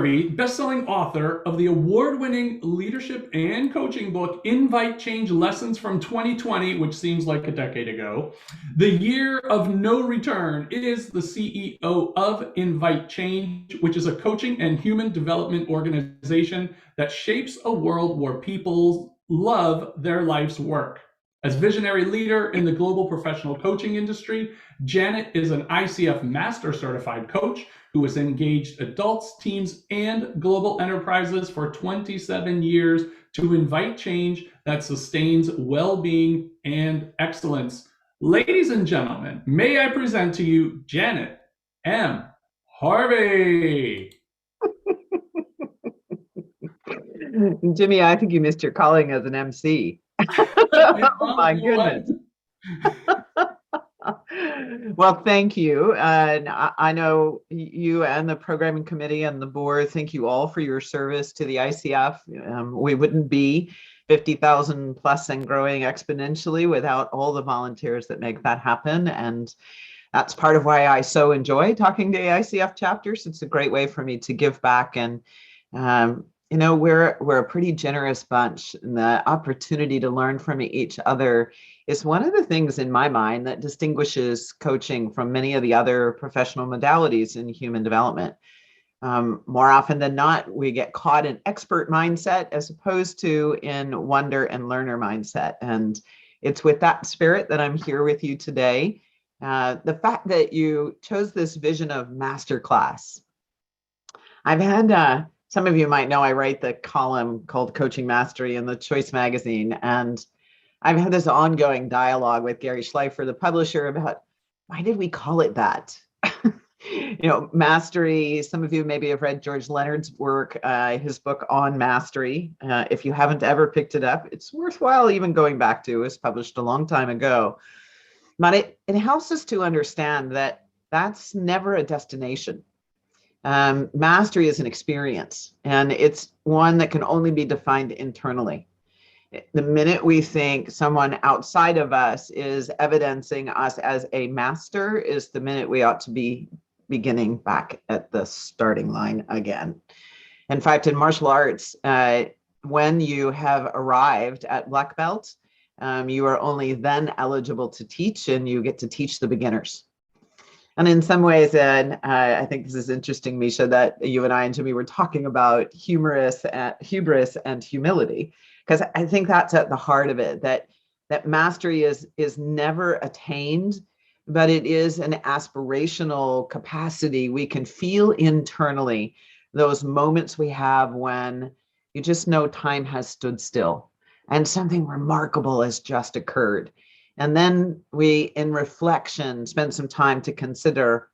Harvey, best-selling author of the award-winning leadership and coaching book, Invite Change Lessons from 2020, which seems like a decade ago. The Year of No Return is the CEO of Invite Change, which is a coaching and human development organization that shapes a world where people love their life's work. As visionary leader in the global professional coaching industry, Janet is an ICF Master Certified Coach who has engaged adults, teams, and global enterprises for 27 years to invite change that sustains well-being and excellence. Ladies and gentlemen, may I present to you Janet M. Harvey. Jimmy, I think you missed your calling as an MC. Oh my goodness. Well, thank you. And I know you and the programming committee and the board, thank you all for your service to the ICF. We wouldn't be 50,000 plus and growing exponentially without all the volunteers that make that happen. And that's part of why I so enjoy talking to the ICF chapters. It's a great way for me to give back. And you know, we're a pretty generous bunch, and the opportunity to learn from each other is one of the things in my mind that distinguishes coaching from many of the other professional modalities in human development. More often than not, we get caught in expert mindset as opposed to in wonder and learner mindset. And it's with that spirit that I'm here with you today. The fact that you chose this vision of MasterClass. I've had some of you might know I write the column called Coaching Mastery in the Choice magazine, and I've had this ongoing dialogue with Gary Schleifer, the publisher, about why did we call it that? You know, mastery. Some of you maybe have read George Leonard's work, his book on mastery. If you haven't ever picked it up, it's worthwhile even going back to. It was published a long time ago. But it helps us to understand that that's never a destination. Mastery is an experience, and it's one that can only be defined internally. The minute we think someone outside of us is evidencing us as a master is the minute we ought to be beginning back at the starting line again. In fact, in martial arts, when you have arrived at black belt, you are only then eligible to teach, and you get to teach the beginners. And in some ways, and I think this is interesting, Misha, that you and I and Jimmy were talking about hubris and humility, because I think that's at the heart of it, that mastery is never attained, but it is an aspirational capacity. We can feel internally those moments we have when you just know time has stood still and something remarkable has just occurred. And then we, in reflection, spend some time to consider,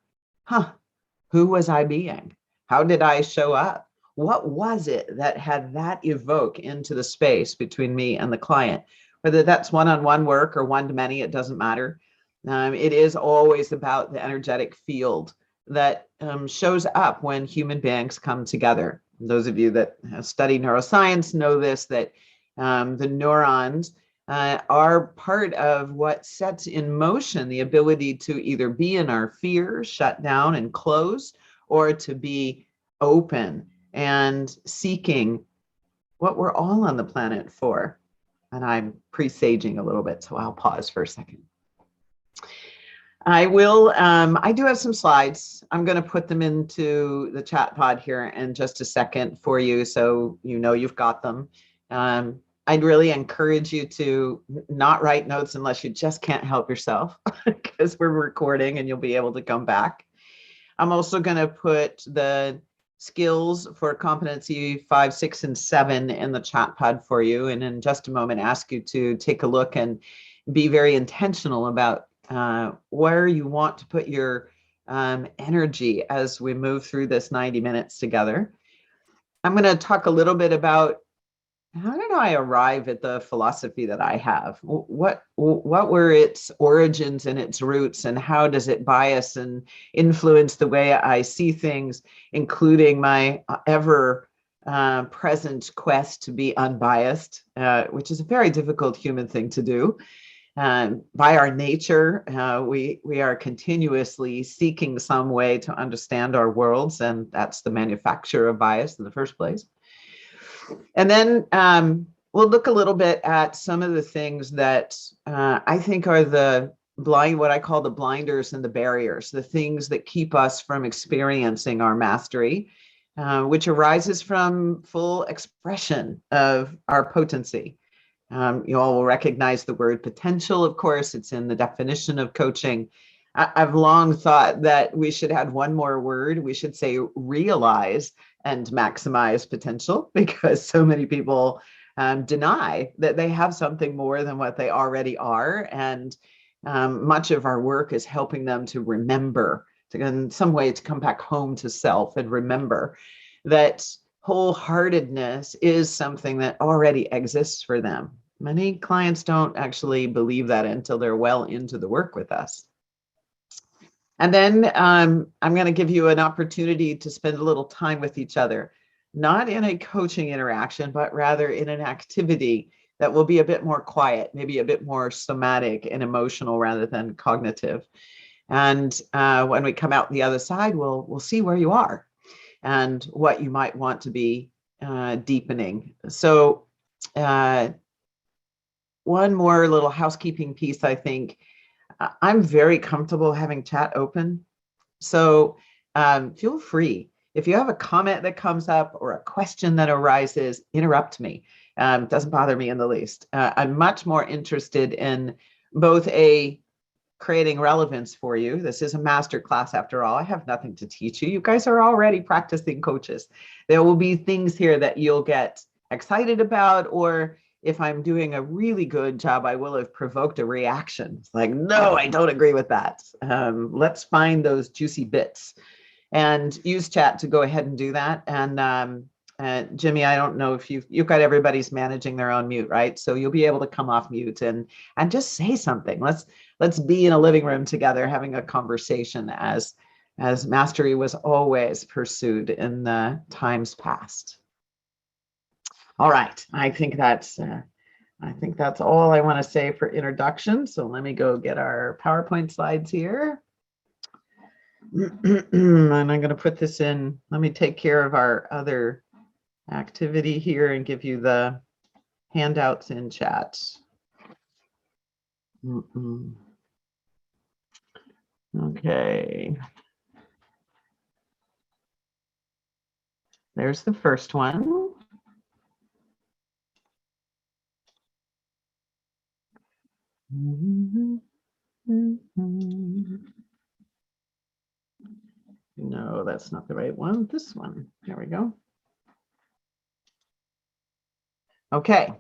who was I being? How did I show up? What was it that had that evoke into the space between me and the client? Whether that's one-on-one work or one-to-many, it doesn't matter. It is always about the energetic field that shows up when human beings come together. Those of you that have studied neuroscience know this, that the neurons are part of what sets in motion the ability to either be in our fear, shut down and close, or to be open and seeking what we're all on the planet for. And I'm presaging a little bit, so I'll pause for a second. I do have some slides. I'm going to put them into the chat pod here in just a second for you, so you know you've got them. I'd really encourage you to not write notes unless you just can't help yourself, because we're recording and you'll be able to come back. I'm also going to put the skills for competency 5, 6, and 7 in the chat pod for you. And in just a moment, ask you to take a look and be very intentional about where you want to put your energy as we move through this 90 minutes together. I'm going to talk a little bit about how did I arrive at the philosophy that I have? What were its origins and its roots, and how does it bias and influence the way I see things, including my ever present quest to be unbiased, which is a very difficult human thing to do. By our nature, we are continuously seeking some way to understand our worlds, and that's the manufacture of bias in the first place. And then we'll look a little bit at some of the things that I think are what I call the blinders and the barriers, the things that keep us from experiencing our mastery, which arises from full expression of our potency. You all will recognize the word potential, of course. It's in the definition of coaching. I've long thought that we should add one more word. We should say realize and maximize potential, because so many people deny that they have something more than what they already are. And much of our work is helping them to remember, in some way, to come back home to self and remember that whole-heartedness is something that already exists for them. Many clients don't actually believe that until they're well into the work with us. And then I'm going to give you an opportunity to spend a little time with each other, not in a coaching interaction, but rather in an activity that will be a bit more quiet, maybe a bit more somatic and emotional rather than cognitive. And when we come out the other side, we'll see where you are and what you might want to be deepening. So one more little housekeeping piece, I think. I'm very comfortable having chat open. So feel free. If you have a comment that comes up or a question that arises, interrupt me. It doesn't bother me in the least. I'm much more interested in both creating relevance for you. This is a master class after all. I have nothing to teach you. You guys are already practicing coaches. There will be things here that you'll get excited about, or if I'm doing a really good job, I will have provoked a reaction. It's like, no, I don't agree with that. Let's find those juicy bits and use chat to go ahead and do that. And Jimmy, I don't know if you've got everybody's managing their own mute, right? So you'll be able to come off mute and just say something. Let's be in a living room together having a conversation as mastery was always pursued in the times past. All right, I think that's all I want to say for introduction. So let me go get our PowerPoint slides here. And I'm going to put this in. Let me take care of our other activity here and give you the handouts in chat. Okay. There's the first one. No, that's not the right one. This one. There we go. Okay.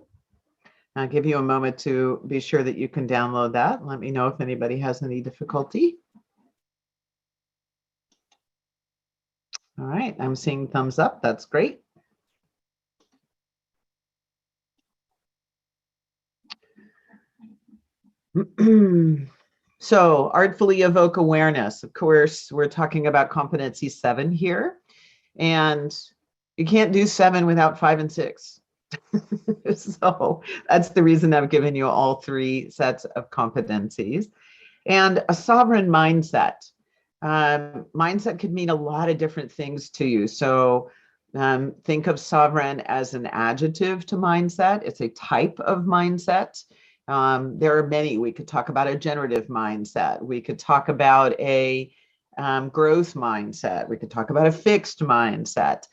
I'll give you a moment to be sure that you can download that. Let me know if anybody has any difficulty. All right, I'm seeing thumbs up. That's great. So artfully evoke awareness. Of course, we're talking about competency 7 here, and you can't do 7 without 5 and 6. So that's the reason I've given you all 3 sets of competencies. And a sovereign mindset. Mindset could mean a lot of different things to you. So think of sovereign as an adjective to mindset. It's a type of mindset. There are many. We could talk about a generative mindset. We could talk about a growth mindset. We could talk about a fixed mindset.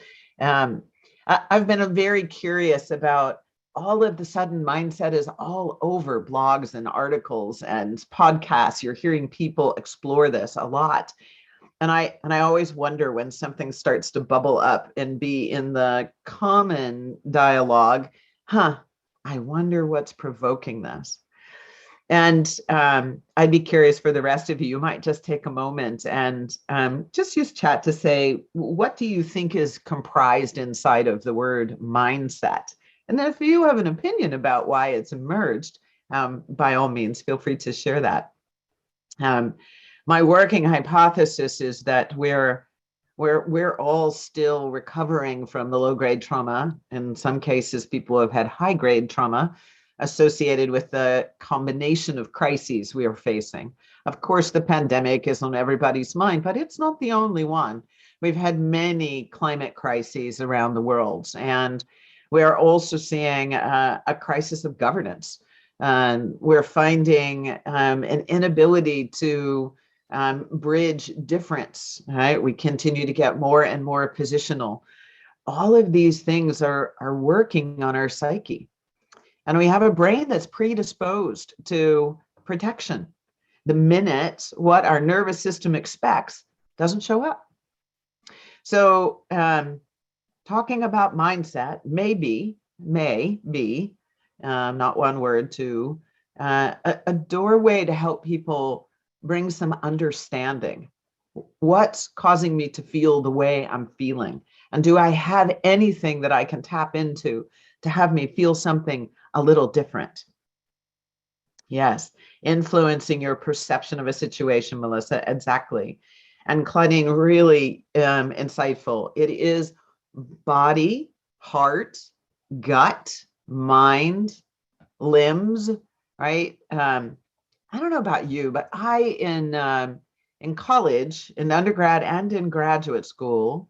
I've been very curious about all of the sudden mindset is all over blogs and articles and podcasts. You're hearing people explore this a lot. And I always wonder when something starts to bubble up and be in the common dialogue, I wonder what's provoking this. And I'd be curious for the rest of you. You might just take a moment and just use chat to say, what do you think is comprised inside of the word mindset? And then if you have an opinion about why it's emerged, by all means, feel free to share that. My working hypothesis is that we're all still recovering from the low-grade trauma. In some cases, people have had high-grade trauma. associated with the combination of crises we are facing. Of course, the pandemic is on everybody's mind, but it's not the only one. We've had many climate crises around the world, and we are also seeing a crisis of governance. We're finding an inability to bridge difference, right? We continue to get more and more positional. All of these things are working on our psyche. And we have a brain that's predisposed to protection. The minute what our nervous system expects doesn't show up. So talking about mindset may be, not one word, to a doorway to help people bring some understanding. What's causing me to feel the way I'm feeling? And do I have anything that I can tap into to have me feel something a little different? Yes, influencing your perception of a situation, Melissa, exactly. And Claudine, really insightful. It is body, heart, gut, mind, limbs, right? I don't know about you, but I, in college, in undergrad and in graduate school,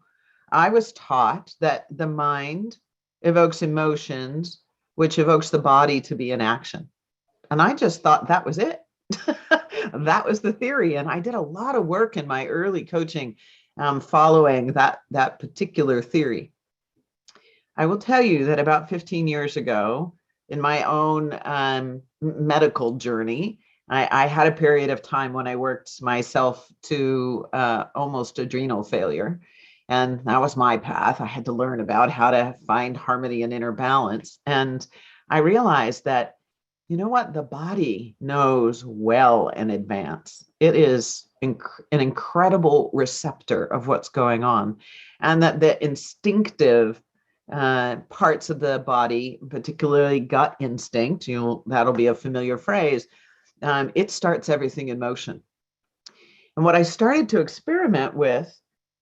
I was taught that the mind evokes emotions, which evokes the body to be in action. And I just thought that was it. That was the theory. And I did a lot of work in my early coaching following that particular theory. I will tell you that about 15 years ago, in my own medical journey, I had a period of time when I worked myself to almost adrenal failure. And that was my path. I had to learn about how to find harmony and inner balance. And I realized that, you know what, the body knows well in advance. It is an incredible receptor of what's going on. And that the instinctive parts of the body, particularly gut instinct, that'll be a familiar phrase, it starts everything in motion. And what I started to experiment with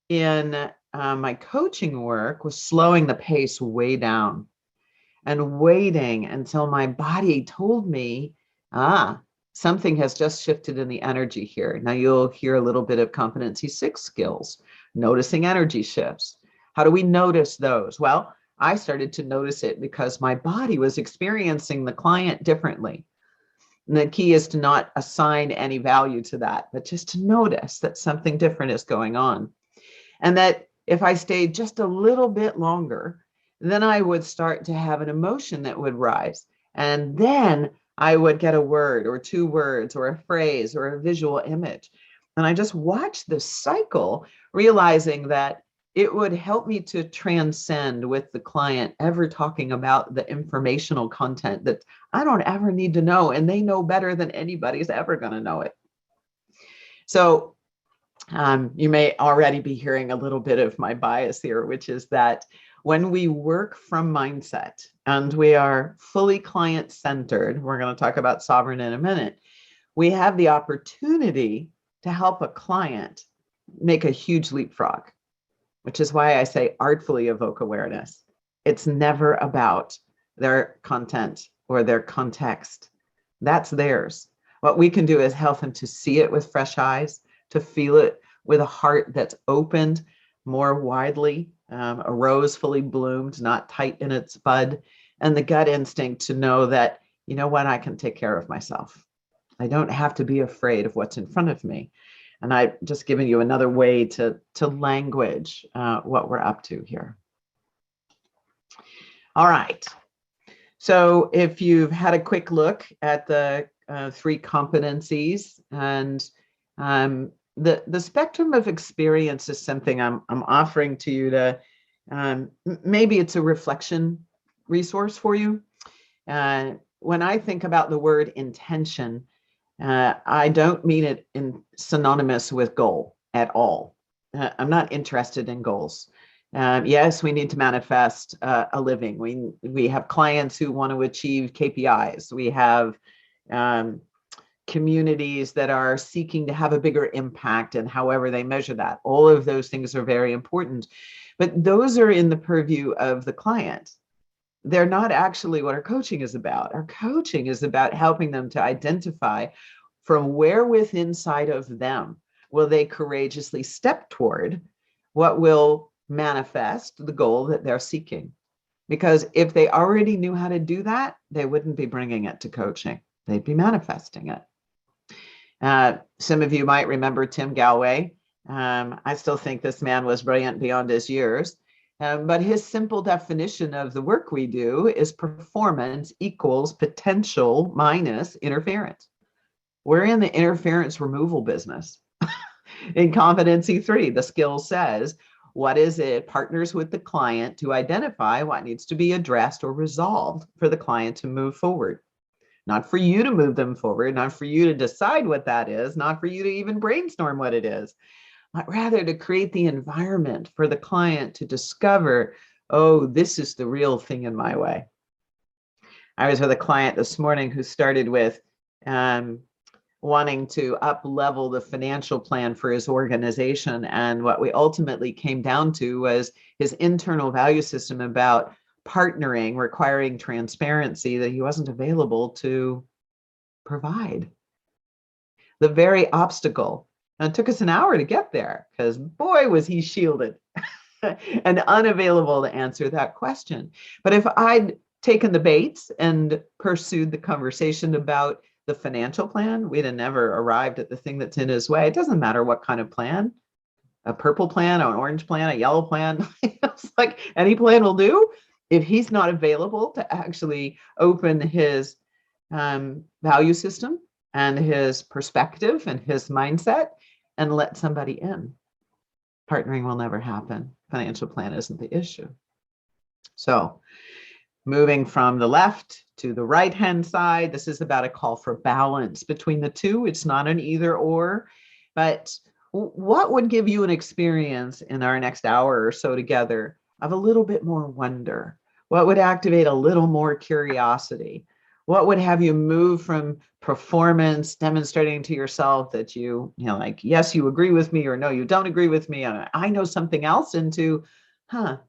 in my coaching work was slowing the pace way down and waiting until my body told me, something has just shifted in the energy here. Now you'll hear a little bit of competency 6 skills, noticing energy shifts. How do we notice those? Well, I started to notice it because my body was experiencing the client differently. And the key is to not assign any value to that, but just to notice that something different is going on. And that if I stayed just a little bit longer, then I would start to have an emotion that would rise. And then I would get a word or 2 words or a phrase or a visual image. And I just watched this cycle, realizing that it would help me to transcend with the client ever talking about the informational content that I don't ever need to know, and they know better than anybody's ever going to know it. So you may already be hearing a little bit of my bias here, which is that when we work from mindset and we are fully client-centered, we're going to talk about sovereign in a minute, we have the opportunity to help a client make a huge leapfrog, which is why I say artfully evoke awareness. It's never about their content or their context. That's theirs. What we can do is help them to see it with fresh eyes, to feel it with a heart that's opened more widely, a rose fully bloomed, not tight in its bud, and the gut instinct to know that, you know what, I can take care of myself. I don't have to be afraid of what's in front of me. And I've just given you another way to language what we're up to here. All right. So if you've had a quick look at the 3 competencies, and the spectrum of experience is something I'm offering to you to, maybe it's a reflection resource for you. When I think about the word intention, I don't mean it in synonymous with goal at all. I'm not interested in goals. Yes, we need to manifest a living. We have clients who want to achieve KPIs. We have communities that are seeking to have a bigger impact, and however they measure that. All of those things are very important, but those are in the purview of the client. they're not actually what our coaching is about. Our coaching is about helping them to identify from where within inside of them will they courageously step toward what will manifest the goal that they're seeking. Because if they already knew how to do that, they wouldn't be bringing it to coaching. They'd be manifesting it. Some of you might remember Tim Galway. I still think this man was brilliant beyond his years. But his simple definition of the work we do is performance equals potential minus interference. We're in the interference removal business. In Competency 3, the skill says, what is it? Partners with the client to identify what needs to be addressed or resolved for the client to move forward. Not for you to move them forward, not for you to decide what that is, not for you to even brainstorm what it is, but rather to create the environment for the client to discover, oh, this is the real thing in my way. I was with a client this morning who started with wanting to up-level the financial plan for his organization. And what we ultimately came down to was his internal value system about partnering, requiring transparency that he wasn't available to provide. The very obstacle. And it took us an hour to get there because boy, was he shielded and unavailable to answer that question. But if I'd taken the baits and pursued the conversation about the financial plan, we'd have never arrived at the thing that's in his way. It doesn't matter what kind of plan, a purple plan, an orange plan, a yellow plan. It's like any plan will do. If he's not available to actually open his value system and his perspective and his mindset and let somebody in, partnering will never happen. Financial plan isn't the issue. So moving from the left to the right-hand side, this is about a call for balance between the two. It's not an either or, but what would give you an experience in our next hour or so together of a little bit more wonder? What would activate a little more curiosity? What would have you move from performance, demonstrating to yourself that you know, like, yes, you agree with me, or no, you don't agree with me, and I know something else, into, I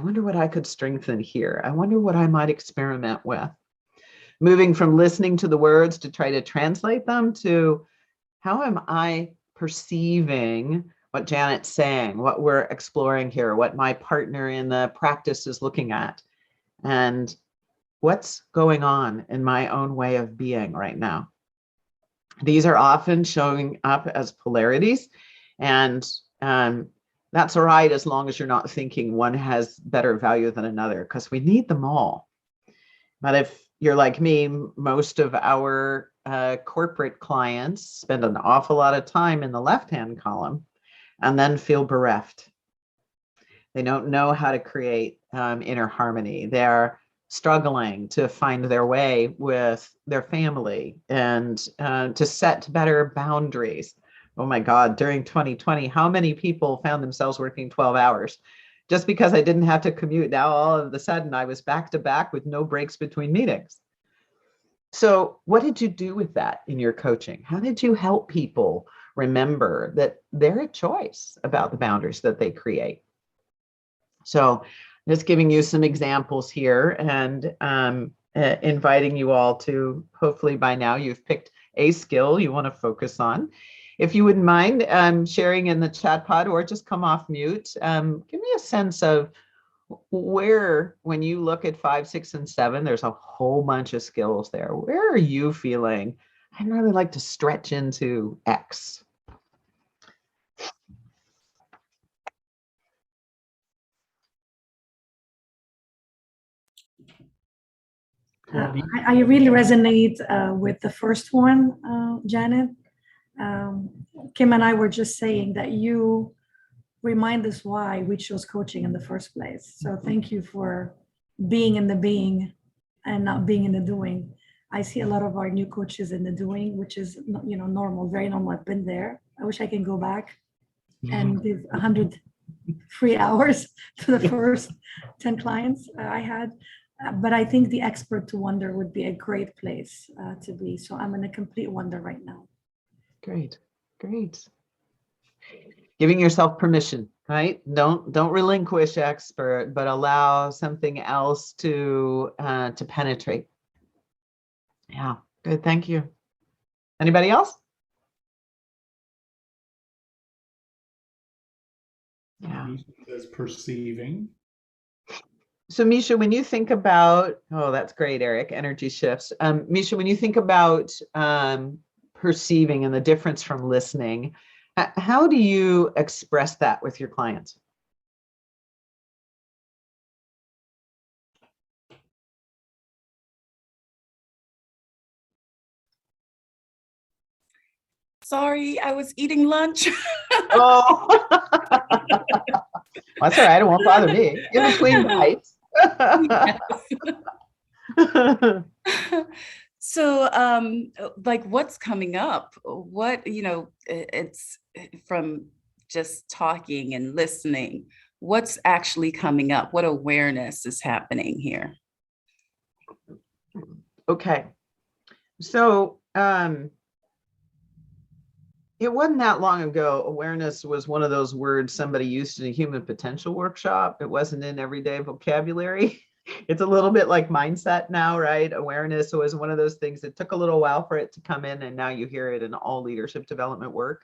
wonder what I could strengthen here. I wonder what I might experiment with. Moving from listening to the words to try to translate them to, how am I perceiving what Janet's saying, what we're exploring here, what my partner in the practice is looking at, and what's going on in my own way of being right now. These are often showing up as polarities, and that's all right as long as you're not thinking one has better value than another, because we need them all. But if you're like me, most of our corporate clients spend an awful lot of time in the left-hand column and then feel bereft. They don't know how to create inner harmony. They're struggling to find their way with their family and to set better boundaries. Oh my God, during 2020, how many people found themselves working 12 hours? Just because I didn't have to commute, now all of a sudden I was back to back with no breaks between meetings. So what did you do with that in your coaching? How did you help people remember that they're a choice about the boundaries that they create? So just giving you some examples here, and inviting you all to, hopefully by now you've picked a skill you want to focus on. If you wouldn't mind sharing in the chat pod, or just come off mute, give me a sense of where, when you look at 5, 6, and 7, there's a whole bunch of skills there. Where are you feeling, I'd really like to stretch into X? I really resonate with the first one, Janet. Kim and I were just saying that you remind us why we chose coaching in the first place. So thank you for being in the being and not being in the doing. I see a lot of our new coaches in the doing, which is, you know, normal, very normal. I've been there. I wish I can go back and give 100 free hours to the first 10 clients I had. But I think the expert to wonder would be a great place to be. So I'm in a complete wonder right now. Great, great. Giving yourself permission, right? Don't relinquish expert, but allow something else to penetrate. Yeah, good. Thank you. Anybody else? Yeah. Misha says perceiving. So Misha, when you think about, oh, that's great, Eric, energy shifts. Misha, when you think about perceiving and the difference from listening, how do you express that with your clients? Sorry, I was eating lunch. Oh, that's all right. It won't bother me. In between bites. So, like, what's coming up? What, it's from just talking and listening. What's actually coming up? What awareness is happening here? Okay. So, it wasn't that long ago, awareness was one of those words somebody used in a human potential workshop. It wasn't in everyday vocabulary. It's a little bit like mindset now, right? Awareness was one of those things that took a little while for it to come in, and now you hear it in all leadership development work.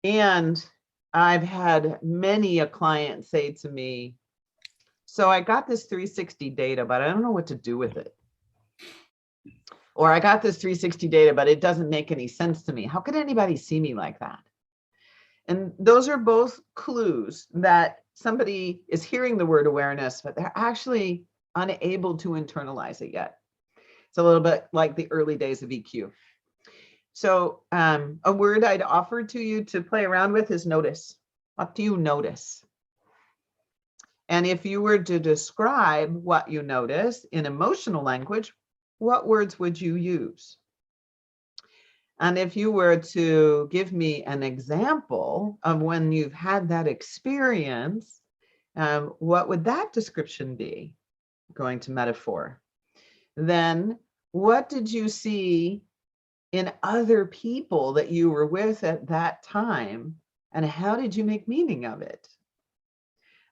And I've had many a client say to me, so I got this 360 data, but I don't know what to do with it. Or I got this 360 data, but it doesn't make any sense to me. How could anybody see me like that? And those are both clues that somebody is hearing the word awareness, but they're actually unable to internalize it yet. It's a little bit like the early days of EQ. So a word I'd offer to you to play around with is notice. What do you notice? And if you were to describe what you notice in emotional language, what words would you use? And if you were to give me an example of when you've had that experience, what would that description be? Going to metaphor. Then what did you see in other people that you were with at that time? And how did you make meaning of it?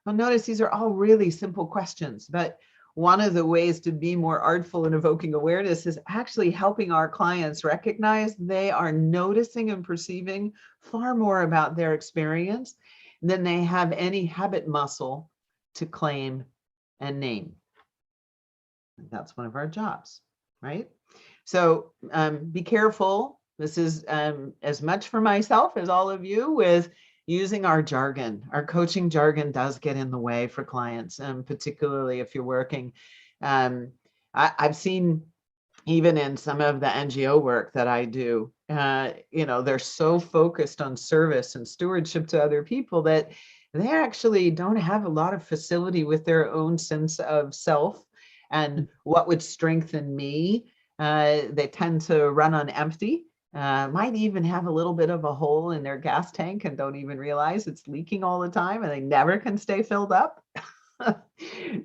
Well, notice these are all really simple questions, but one of the ways to be more artful in evoking awareness is actually helping our clients recognize they are noticing and perceiving far more about their experience than they have any habit muscle to claim and name. That's one of our jobs, right? So be careful. This is as much for myself as all of you with using our jargon. Our coaching jargon does get in the way for clients, particularly if you're working. I've seen even in some of the NGO work that I do, they're so focused on service and stewardship to other people that they actually don't have a lot of facility with their own sense of self and what would strengthen me. They tend to run on empty. Might even have a little bit of a hole in their gas tank and don't even realize it's leaking all the time, and they never can stay filled up.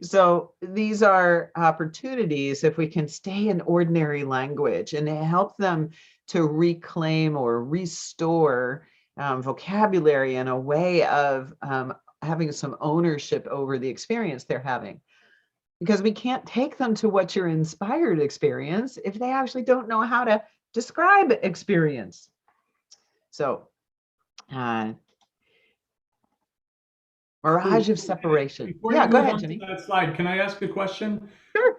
So these are opportunities if we can stay in ordinary language and help them to reclaim or restore vocabulary in a way of having some ownership over the experience they're having. Because we can't take them to what your inspired experience if they actually don't know how to describe experience. So mirage of separation. Before Yeah, you go move ahead, on Jenny. to that slide, can I ask a question? Sure.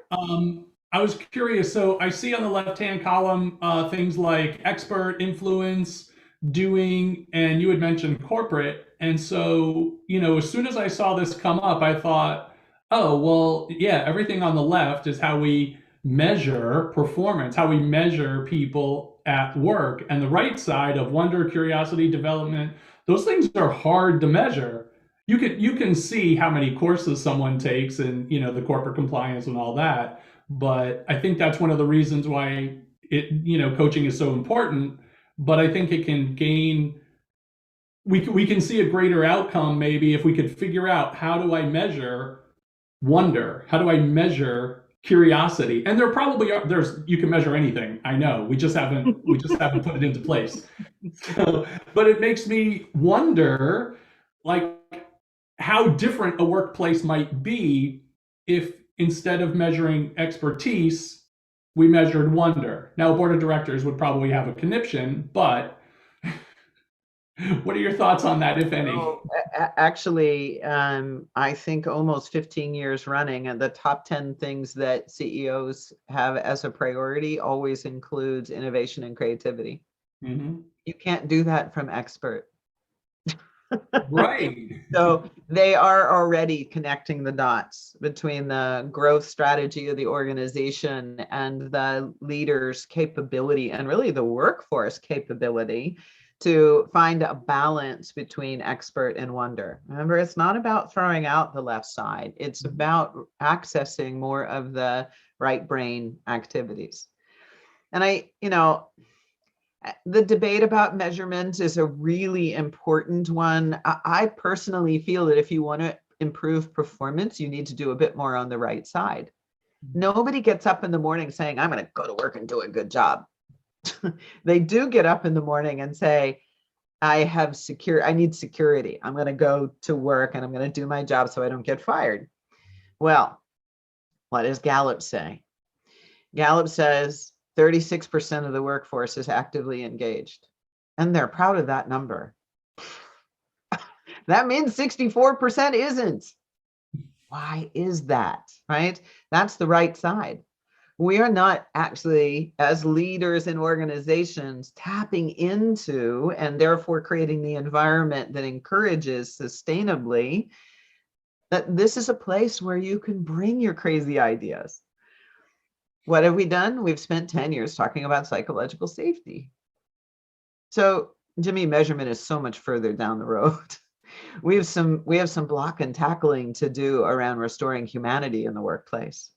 I was curious. So I see on the left-hand column things like expert, influence, doing, and you had mentioned corporate. And so, as soon as I saw this come up, I thought, oh, well, yeah, everything on the left is how we measure performance, how we measure people at work. And the right side of wonder, curiosity, development, those things are hard to measure. You can see how many courses someone takes and the corporate compliance and all that, but I think that's one of the reasons why coaching is so important. But I think it can gain, we can see a greater outcome maybe if we could figure out, how do I measure wonder? How do I measure curiosity. And there probably are, you can measure anything. I know. We just haven't put it into place. So, but it makes me wonder, like, how different a workplace might be if instead of measuring expertise, we measured wonder. Now, a board of directors would probably have a conniption, but what are your thoughts on that, if any? Oh, actually, I think almost 15 years running, and the top 10 things that CEOs have as a priority always includes innovation and creativity. Mm-hmm. You can't do that from expert. Right. So they are already connecting the dots between the growth strategy of the organization and the leader's capability, and really the workforce capability, to find a balance between expert and wonder. Remember, it's not about throwing out the left side. It's about accessing more of the right brain activities. And the debate about measurement is a really important one. I personally feel that if you want to improve performance, you need to do a bit more on the right side. Nobody gets up in the morning saying, I'm going to go to work and do a good job. They do get up in the morning and say, I need security. I'm going to go to work and I'm going to do my job so I don't get fired. Well, what does Gallup say? Gallup says 36% of the workforce is actively engaged, and they're proud of that number. That means 64% isn't. Why is that, right? That's the right side. We are not actually, as leaders in organizations, tapping into and therefore creating the environment that encourages sustainably that this is a place where you can bring your crazy ideas. What have we done? We've spent 10 years talking about psychological safety. So, Jimmy, measurement is so much further down the road. We have some block and tackling to do around restoring humanity in the workplace.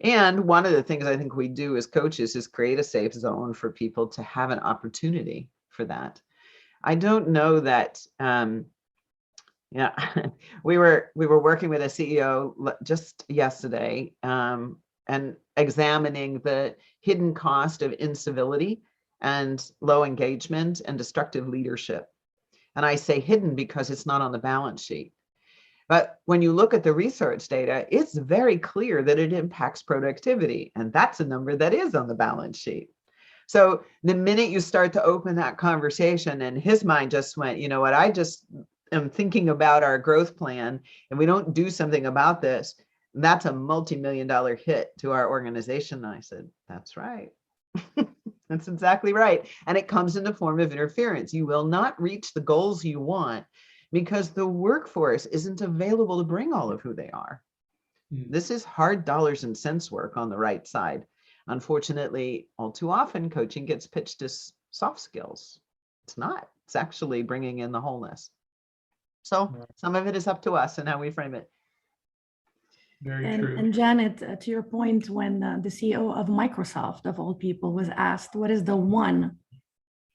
And one of the things I think we do as coaches is create a safe zone for people to have an opportunity for that. I don't know that, we were working with a CEO just yesterday and examining the hidden cost of incivility and low engagement and destructive leadership. And I say hidden because it's not on the balance sheet. But when you look at the research data, it's very clear that it impacts productivity. And that's a number that is on the balance sheet. So the minute you start to open that conversation, and his mind just went, you know what, I just am thinking about our growth plan and we don't do something about this, that's a multi-million-dollar hit to our organization. And I said, that's right. That's exactly right. And it comes in the form of interference. You will not reach the goals you want because the workforce isn't available to bring all of who they are. This is hard dollars and cents work on the right side. Unfortunately, all too often, coaching gets pitched as soft skills. It's not. It's actually bringing in the wholeness. So some of it is up to us and how we frame it. Very true. And Janet, to your point, when the CEO of Microsoft, of all people, was asked, what is the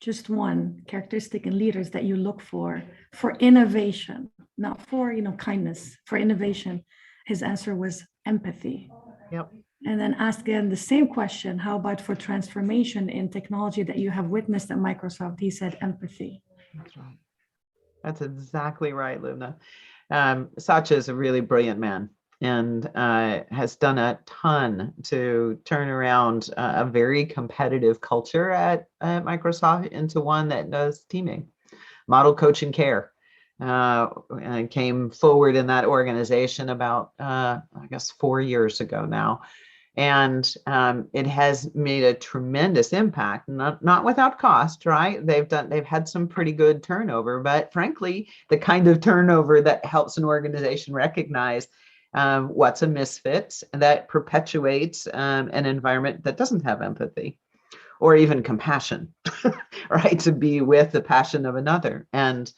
just one characteristic in leaders that you look for innovation, not for, kindness, for innovation, his answer was empathy. Yep. And then asked again the same question, how about for transformation in technology that you have witnessed at Microsoft? He said empathy. That's right. That's exactly right, Lubna. Satya is a really brilliant man and has done a ton to turn around a very competitive culture at Microsoft into one that does teaming. Model coach and care came forward in that organization about, 4 years ago now. And it has made a tremendous impact, not without cost, right? They've had some pretty good turnover, but frankly, the kind of turnover that helps an organization recognize what's a misfit, that perpetuates an environment that doesn't have empathy or even compassion, right? To be with the passion of another. And,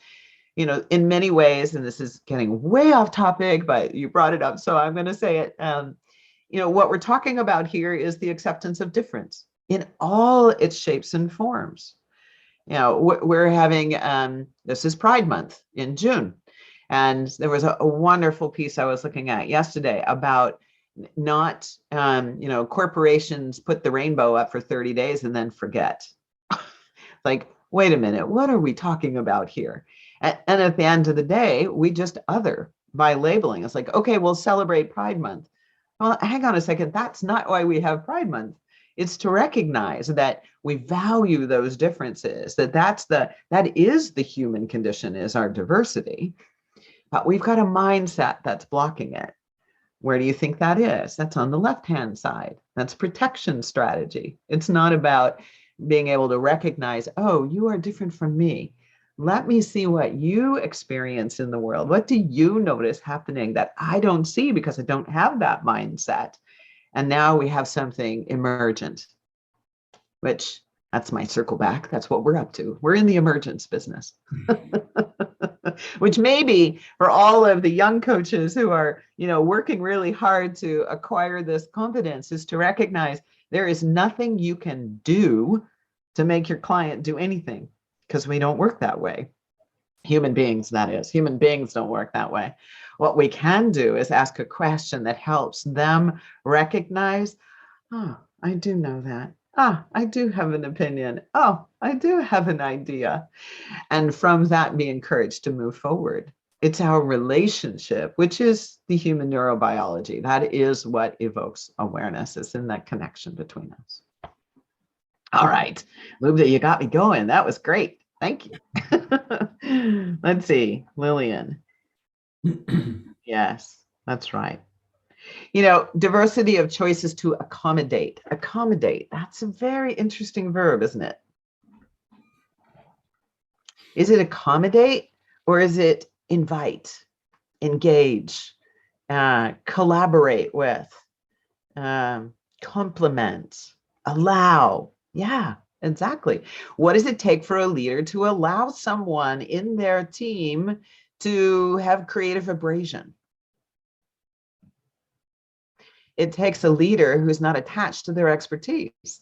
in many ways, and this is getting way off topic, but you brought it up, so I'm going to say it. What we're talking about here is the acceptance of difference in all its shapes and forms. We're having, this is Pride Month in June. And there was a wonderful piece I was looking at yesterday about not, corporations put the rainbow up for 30 days and then forget. Like, wait a minute, what are we talking about here? And at the end of the day, we just other by labeling. It's like, okay, we'll celebrate Pride Month. Well, hang on a second. That's not why we have Pride Month. It's to recognize that we value those differences, that is the human condition, is our diversity. But we've got a mindset that's blocking it. Where do you think that is? That's on the left-hand side. That's protection strategy. It's not about being able to recognize, oh, you are different from me. Let me see what you experience in the world. What do you notice happening that I don't see because I don't have that mindset? And now we have something emergent, which that's my circle back. That's what we're up to. We're in the emergence business, which maybe for all of the young coaches who are, working really hard to acquire this confidence, is to recognize there is nothing you can do to make your client do anything, because we don't work that way. Human beings, that is. Human beings don't work that way. What we can do is ask a question that helps them recognize, oh, I do know that. Ah, I do have an opinion. Oh, I do have an idea. And from that, be encouraged to move forward. It's our relationship, which is the human neurobiology. That is what evokes awareness, is in that connection between us. All right, Lubna, you got me going. That was great. Thank you. Let's see, Lillian. Yes, that's right. Diversity of choices to accommodate. Accommodate, that's a very interesting verb, isn't it? Is it accommodate, or is it invite, engage, collaborate with, complement, allow? Yeah, exactly. What does it take for a leader to allow someone in their team to have creative abrasion? It takes a leader who's not attached to their expertise.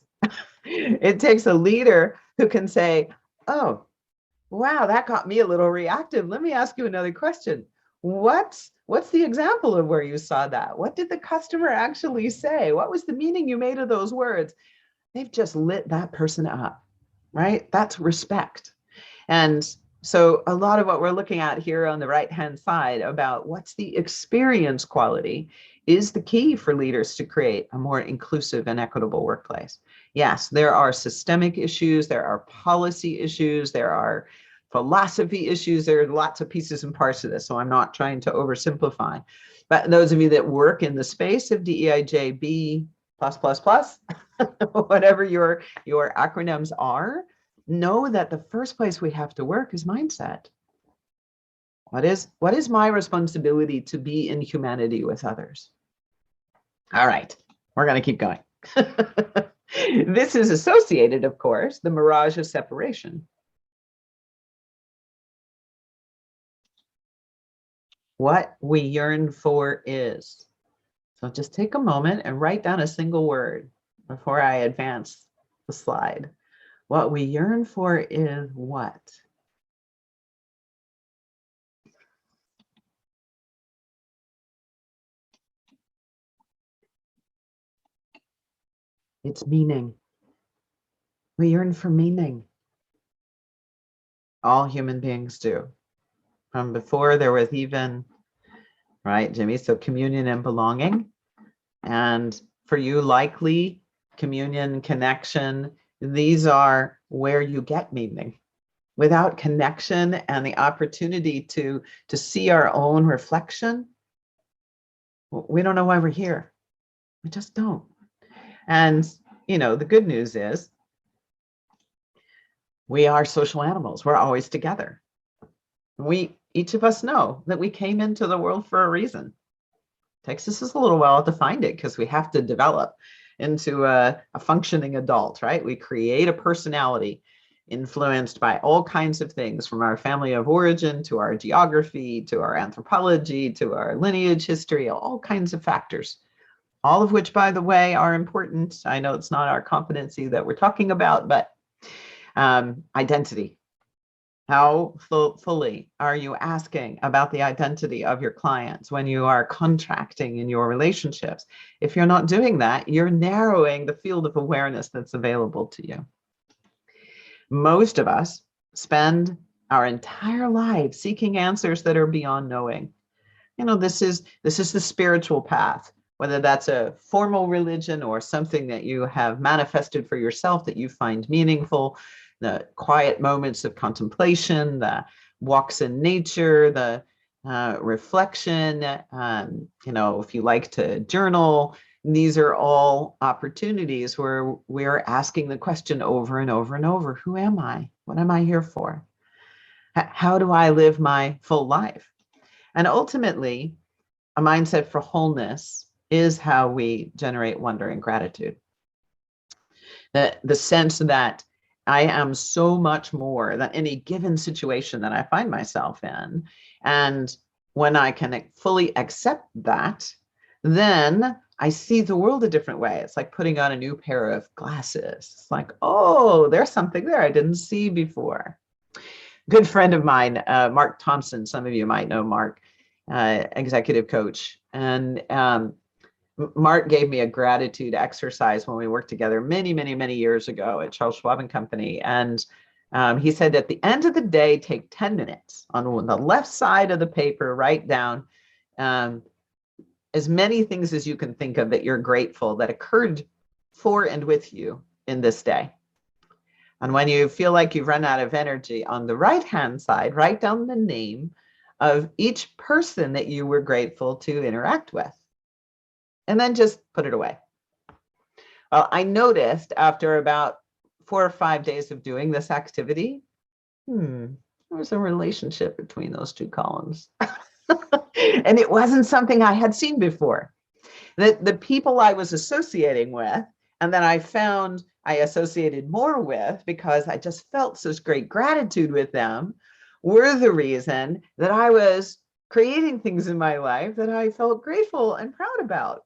It takes a leader who can say, oh, wow, that got me a little reactive. Let me ask you another question. What's the example of where you saw that? What did the customer actually say? What was the meaning you made of those words? They've just lit that person up, right? That's respect. And so a lot of what we're looking at here on the right-hand side about what's the experience quality is the key for leaders to create a more inclusive and equitable workplace. Yes, there are systemic issues, there are policy issues, there are philosophy issues, there are lots of pieces and parts of this, so I'm not trying to oversimplify. But those of you that work in the space of DEIJB+++, whatever your acronyms are, know that the first place we have to work is mindset. What is my responsibility to be in humanity with others? All right, we're going to keep going. This is associated, of course, the mirage of separation. What we yearn for is. So just take a moment and write down a single word before I advance the slide. What we yearn for is what? It's meaning. We yearn for meaning. All human beings do. From before there was even, right, Jimmy? So communion and belonging. And for you, likely communion, connection, these are where you get meaning. Without connection and the opportunity to see our own reflection, we don't know why we're here. We just don't. And, the good news is we are social animals. We're always together. Each of us know that we came into the world for a reason. It takes us a little while to find it because we have to develop into a functioning adult, right? We create a personality influenced by all kinds of things, from our family of origin to our geography, to our anthropology, to our lineage history, all kinds of factors. All of which, by the way, are important. I know it's not our competency that we're talking about, but identity. How fully are you asking about the identity of your clients when you are contracting in your relationships? If you're not doing that, you're narrowing the field of awareness that's available to you. Most of us spend our entire lives seeking answers that are beyond knowing. This is the spiritual path, whether that's a formal religion or something that you have manifested for yourself that you find meaningful, the quiet moments of contemplation, the walks in nature, the reflection, if you like to journal. These are all opportunities where we're asking the question over and over and over, who am I? What am I here for? How do I live my full life? And ultimately, a mindset for wholeness is how we generate wonder and gratitude. The sense that I am so much more than any given situation that I find myself in. And when I can fully accept that, then I see the world a different way. It's like putting on a new pair of glasses. It's like, oh, there's something there I didn't see before. Good friend of mine, Mark Thompson, some of you might know Mark, executive coach. And Mark gave me a gratitude exercise when we worked together many, many, many years ago at Charles Schwab and Company. And he said, at the end of the day, take 10 minutes on the left side of the paper, write down as many things as you can think of that you're grateful that occurred for and with you in this day. And when you feel like you've run out of energy, on the right-hand side, write down the name of each person that you were grateful to interact with. And then just put it away. Well, I noticed after about 4 or 5 days of doing this activity, there was a relationship between those two columns. And it wasn't something I had seen before. The people I was associating with, and then I found I associated more with because I just felt such great gratitude with them, were the reason that I was creating things in my life that I felt grateful and proud about.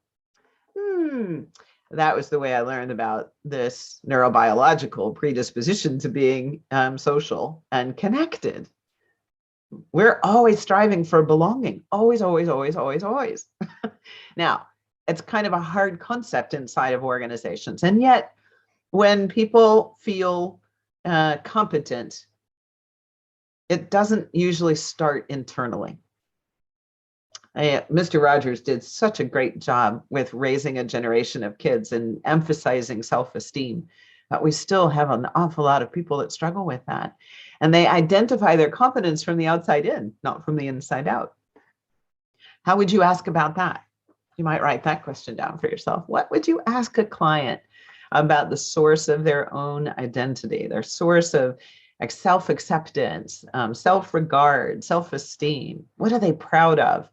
That was the way I learned about this neurobiological predisposition to being social and connected. We're always striving for belonging. Always, always, always, always, always. Now, it's kind of a hard concept inside of organizations. And yet, when people feel competent, it doesn't usually start internally. Mr. Rogers did such a great job with raising a generation of kids and emphasizing self-esteem, but we still have an awful lot of people that struggle with that. And they identify their competence from the outside in, not from the inside out. How would you ask about that? You might write that question down for yourself. What would you ask a client about the source of their own identity, their source of self-acceptance, self-regard, self-esteem? What are they proud of?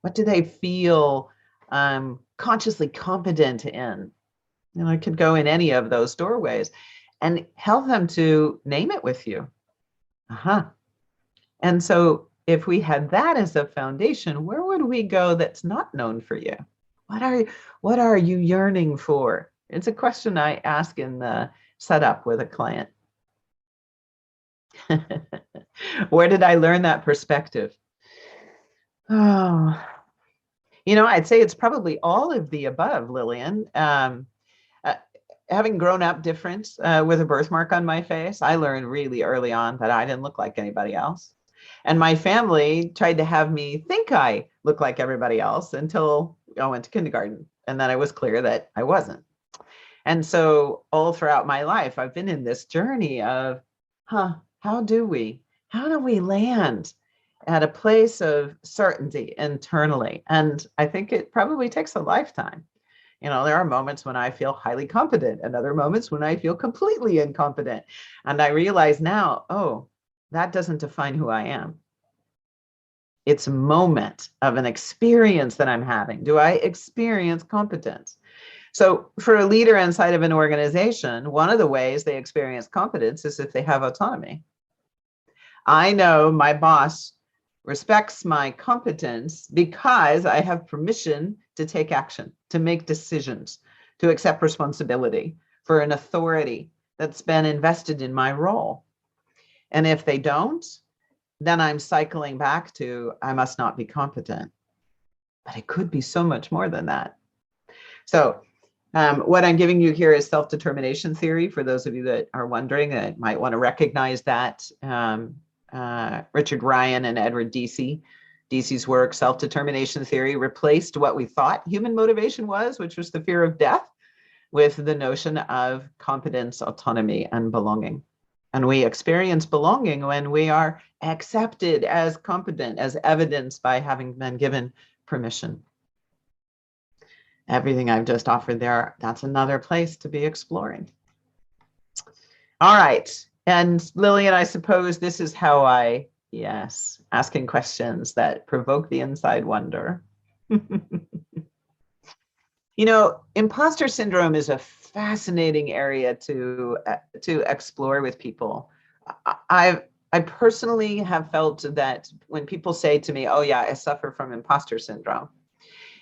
What do they feel consciously competent in? It could go in any of those doorways, and help them to name it with you. And so if we had that as a foundation, where would we go that's not known for you? What are you yearning for? It's a question I ask in the setup with a client. Where did I learn that perspective? Oh, I'd say it's probably all of the above, Lillian. Having grown up different with a birthmark on my face, I learned really early on that I didn't look like anybody else. And my family tried to have me think I looked like everybody else until I went to kindergarten. And then I was clear that I wasn't. And so all throughout my life, I've been in this journey of, how do we land at a place of certainty internally? And I think it probably takes a lifetime. There are moments when I feel highly confident and other moments when I feel completely incompetent. And I realize now, that doesn't define who I am. It's a moment of an experience that I'm having. Do I experience competence? So for a leader inside of an organization, one of the ways they experience competence is if they have autonomy. I know my boss respects my competence because I have permission to take action, to make decisions, to accept responsibility for an authority that's been invested in my role. And if they don't, then I'm cycling back to, I must not be competent. But it could be so much more than that. So what I'm giving you here is self-determination theory. For those of you that are wondering, that might want to recognize that. Richard Ryan and Edward Dece's work, self-determination theory, replaced what we thought human motivation was, which was the fear of death, with the notion of competence, autonomy, and belonging. And we experience belonging when we are accepted as competent, as evidenced by having been given permission. Everything I've just offered there, that's another place to be exploring. All right. And Lillian, I suppose this is how I, yes, asking questions that provoke the inside wonder. You know, imposter syndrome is a fascinating area to explore with people. I personally have felt that when people say to me, oh yeah, I suffer from imposter syndrome,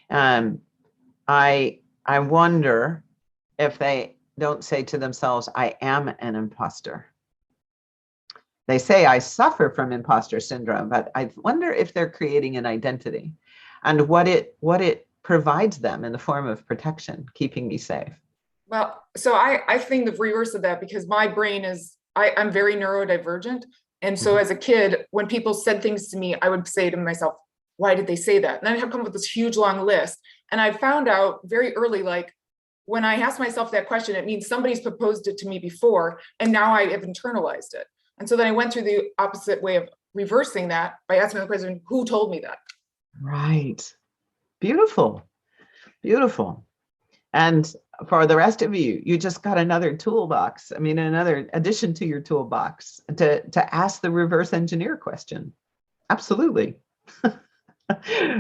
I wonder if they don't say to themselves, I am an imposter. They say I suffer from imposter syndrome, but I wonder if they're creating an identity and what it provides them in the form of protection, keeping me safe. Well, so I think the reverse of that, because my brain is, I'm very neurodivergent. And so as a kid, when people said things to me, I would say to myself, why did they say that? And then I have come up with this huge long list. And I found out very early, like when I ask myself that question, it means somebody's proposed it to me before, and now I have internalized it. And so then I went through the opposite way of reversing that by asking the question, who told me that? Right. Beautiful. Beautiful. And for the rest of you, you just got another toolbox. I mean, another addition to your toolbox to ask the reverse engineer question. Absolutely.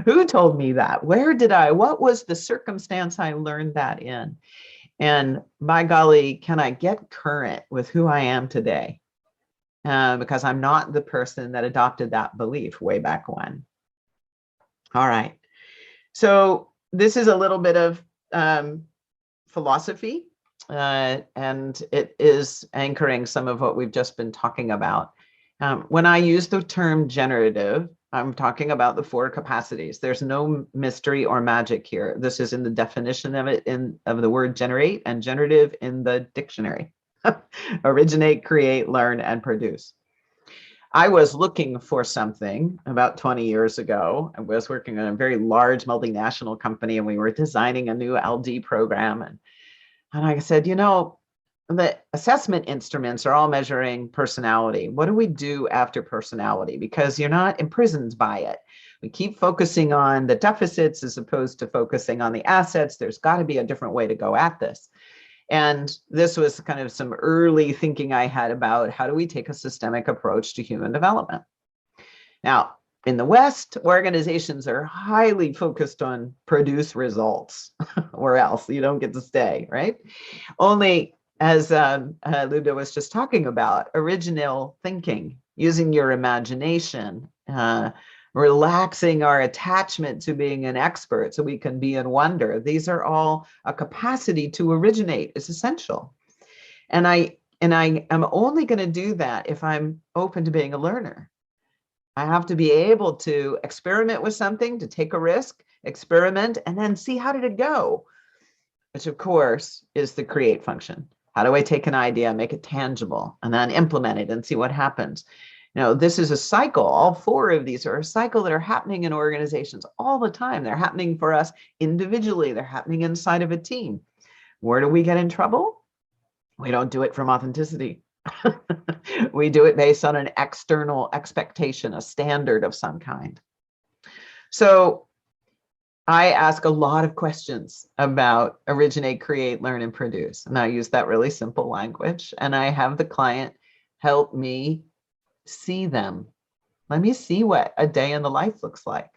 Who told me that? Where did what was the circumstance I learned that in? And by golly, can I get current with who I am today? Because I'm not the person that adopted that belief way back when. All right. So this is a little bit of philosophy, and it is anchoring some of what we've just been talking about. When I use the term generative, I'm talking about the 4 capacities. There's no mystery or magic here. This is in the definition of it of the word generate and generative in the dictionary. Originate, create, learn, and produce. I was looking for something about 20 years ago. I was working on a very large multinational company, and we were designing a new LD program. And I said, you know, the assessment instruments are all measuring personality. What do we do after personality? Because you're not imprisoned by it. We keep focusing on the deficits as opposed to focusing on the assets. There's got to be a different way to go at this. And this was kind of some early thinking I had about how do we take a systemic approach to human development. Now, in the West, organizations are highly focused on produce results, or else you don't get to stay, right? Only, as Luda was just talking about, original thinking, using your imagination, relaxing our attachment to being an expert so we can be in wonder. These are all a capacity to originate is essential. And I am only going to do that if I'm open to being a learner. I have to be able to experiment with something, to take a risk, experiment, and then see how did it go, which of course is the create function. How do I take an idea, make it tangible, and then implement it and see what happens? You know, this is a cycle. All 4 of these are a cycle that are happening in organizations all the time. They're happening for us individually. They're happening inside of a team. Where do we get in trouble? We don't do it from authenticity. We do it based on an external expectation, a standard of some kind. So I ask a lot of questions about originate, create, learn, and produce. And I use that really simple language. And I have the client help me see them. Let me see what a day in the life looks like.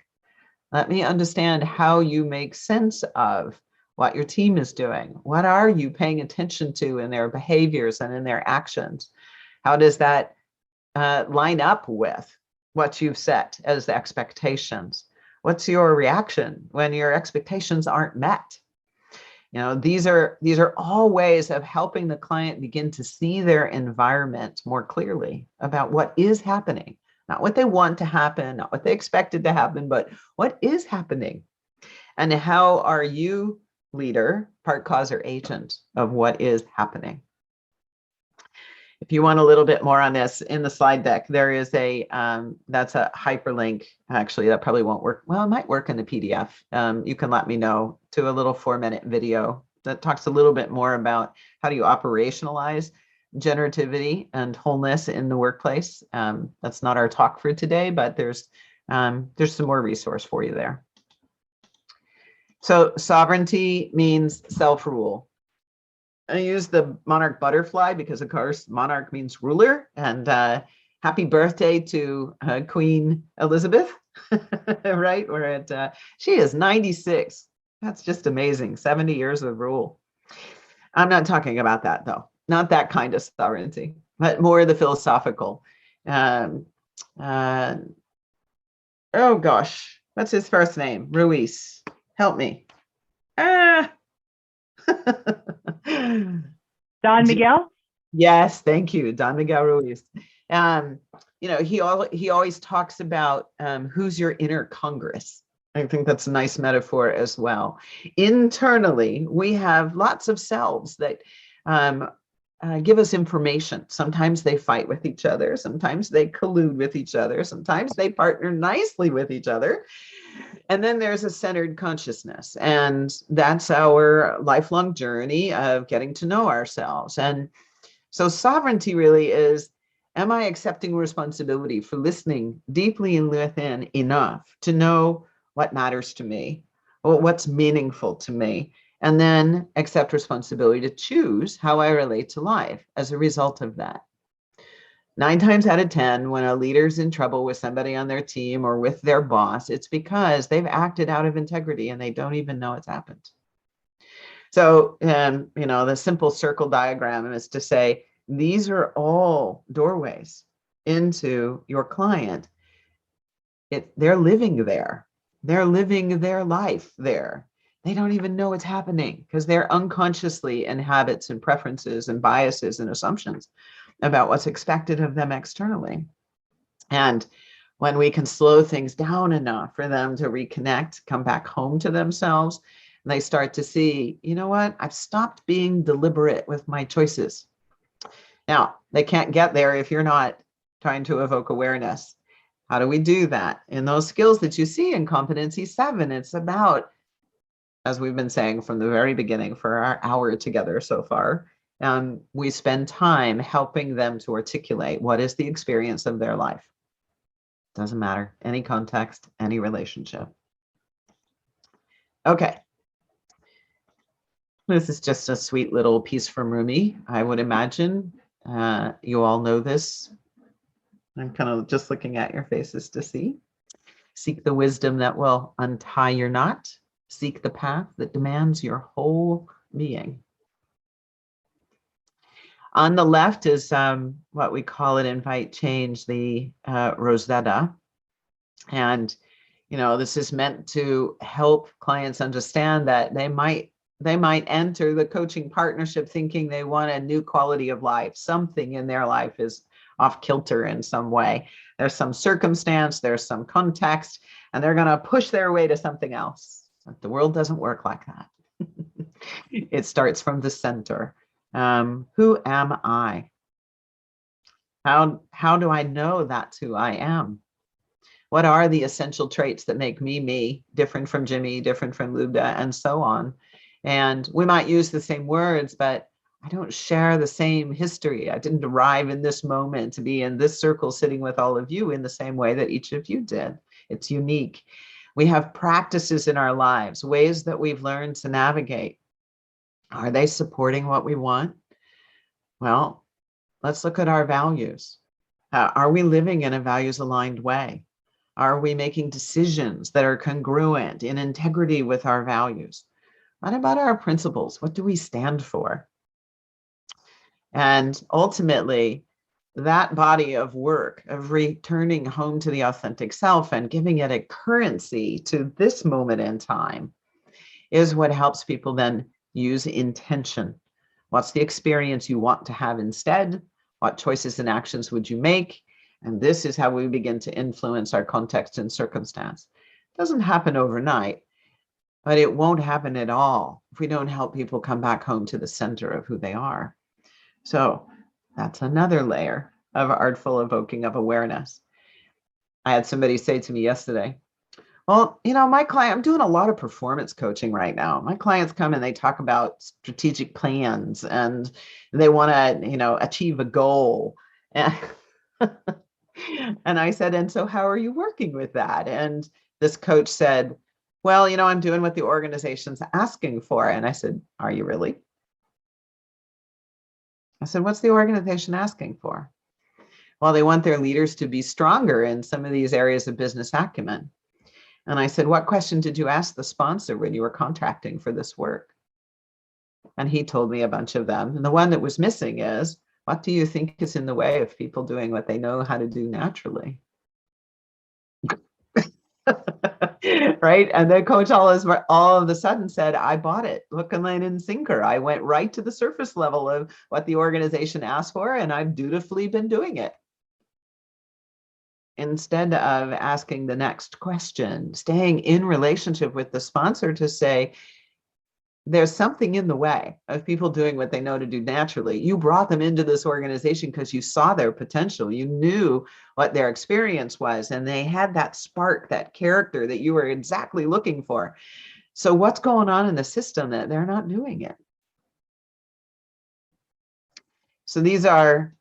Let me understand how you make sense of what your team is doing. What are you paying attention to in their behaviors and in their actions? How does that line up with what you've set as the expectations? What's your reaction when your expectations aren't met? These are all ways of helping the client begin to see their environment more clearly about what is happening, not what they want to happen, not what they expected to happen, but what is happening. And how are you, leader, part cause or agent of what is happening? If you want a little bit more on this, in the slide deck, there is that's a hyperlink. Actually, that probably won't work. Well, it might work in the PDF. You can let me know, to a little 4-minute video that talks a little bit more about how do you operationalize generativity and wholeness in the workplace. That's not our talk for today, but there's some more resource for you there. So sovereignty means self-rule. I use the monarch butterfly because, of course, monarch means ruler. And happy birthday to Queen Elizabeth, right? She is 96. That's just amazing. 70 years of rule. I'm not talking about that, though. Not that kind of sovereignty, but more the philosophical. Oh, gosh. What's his first name? Ruiz. Help me. Don Miguel? Yes, thank you, Don Miguel Ruiz. He always talks about who's your inner Congress. I think that's a nice metaphor as well. Internally, we have lots of selves that give us information. Sometimes they fight with each other. Sometimes they collude with each other. Sometimes they partner nicely with each other. And then there's a centered consciousness, and that's our lifelong journey of getting to know ourselves. And so sovereignty really is, am I accepting responsibility for listening deeply and within enough to know what matters to me, or what's meaningful to me, and then accept responsibility to choose how I relate to life as a result of that. 9 times out of 10, when a leader's in trouble with somebody on their team or with their boss, it's because they've acted out of integrity and they don't even know it's happened. So, the simple circle diagram is to say, these are all doorways into your client. They're living there. They're living their life there. They don't even know it's happening because they're unconsciously in habits and preferences and biases and assumptions about what's expected of them externally. And when we can slow things down enough for them to reconnect, come back home to themselves, and they start to see, you know what, I've stopped being deliberate with my choices. Now, they can't get there if you're not trying to evoke awareness. How do we do that? In those skills that you see in Competency 7, it's about, as we've been saying from the very beginning for our hour together so far, we spend time helping them to articulate what is the experience of their life. Doesn't matter, any context, any relationship. Okay. This is just a sweet little piece from Rumi. I would imagine you all know this. I'm kind of just looking at your faces to see. Seek the wisdom that will untie your knot. Seek the path that demands your whole being. On the left is what we call an invite change, the Rosetta. And, this is meant to help clients understand that they might enter the coaching partnership thinking they want a new quality of life. Something in their life is off kilter in some way. There's some circumstance, there's some context, and they're going to push their way to something else. But the world doesn't work like that. It starts from the center. Who am I? How do I know that's who I am? What are the essential traits that make me, different from Jimmy, different from Luda, and so on? And we might use the same words, but I don't share the same history. I didn't arrive in this moment to be in this circle sitting with all of you in the same way that each of you did. It's unique. We have practices in our lives, ways that we've learned to navigate. Are they supporting what we want? Well, let's look at our values. Are we living in a values-aligned way? Are we making decisions that are congruent in integrity with our values? What about our principles? What do we stand for? And ultimately, that body of work of returning home to the authentic self and giving it a currency to this moment in time is what helps people then Use intention. What's the experience you want to have instead? What choices and actions would you make? And this is how we begin to influence our context and circumstance. It doesn't happen overnight, but it won't happen at all if we don't help people come back home to the center of who they are. So that's another layer of artful evoking of awareness. I had somebody say to me yesterday, well, my client, I'm doing a lot of performance coaching right now. My clients come and they talk about strategic plans and they want to, achieve a goal. And, and I said, and so how are you working with that? And this coach said, well, I'm doing what the organization's asking for. And I said, are you really? I said, what's the organization asking for? Well, they want their leaders to be stronger in some of these areas of business acumen. And I said, what question did you ask the sponsor when you were contracting for this work? And he told me a bunch of them. And the one that was missing is, what do you think is in the way of people doing what they know how to do naturally? Right? And the coach all of a sudden said, I bought it. Hook and line and sinker. I went right to the surface level of what the organization asked for, and I've dutifully been doing it. Instead of asking the next question, staying in relationship with the sponsor to say, there's something in the way of people doing what they know to do naturally. You brought them into this organization because you saw their potential. You knew what their experience was, and they had that spark, that character that you were exactly looking for. So what's going on in the system that they're not doing it? So these are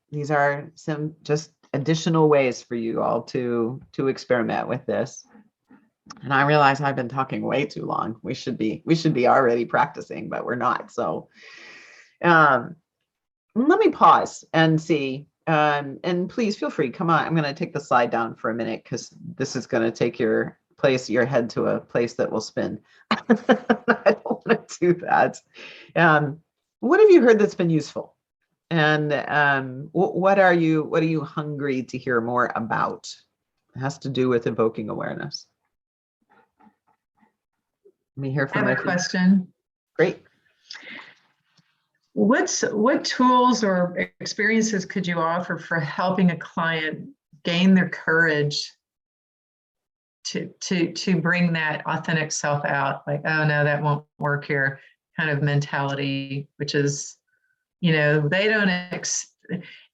some just additional ways for you all to experiment with this. And I realize I've been talking way too long. We should be already practicing, but we're not. So let me pause and see. And please feel free, come on. I'm going to take the slide down for a minute because this is going to take your head to a place that will spin. I don't want to do that. What have you heard that's been useful? And what are you hungry to hear more about? It has to do with evoking awareness. Let me hear from I have a question. Great. What tools or experiences could you offer for helping a client gain their courage to bring that authentic self out? Like, oh no, that won't work here kind of mentality, which is, they don't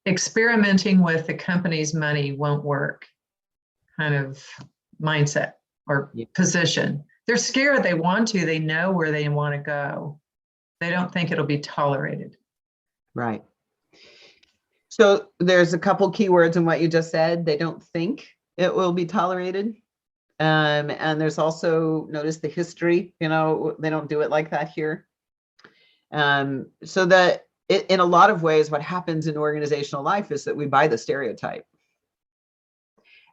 experimenting with the company's money won't work kind of mindset or position. They're scared. They want to. They know where they want to go. They don't think it'll be tolerated. Right. So there's a couple keywords in what you just said. They don't think it will be tolerated. And there's also, notice the history, they don't do it like that here. So that in a lot of ways, what happens in organizational life is that we buy the stereotype.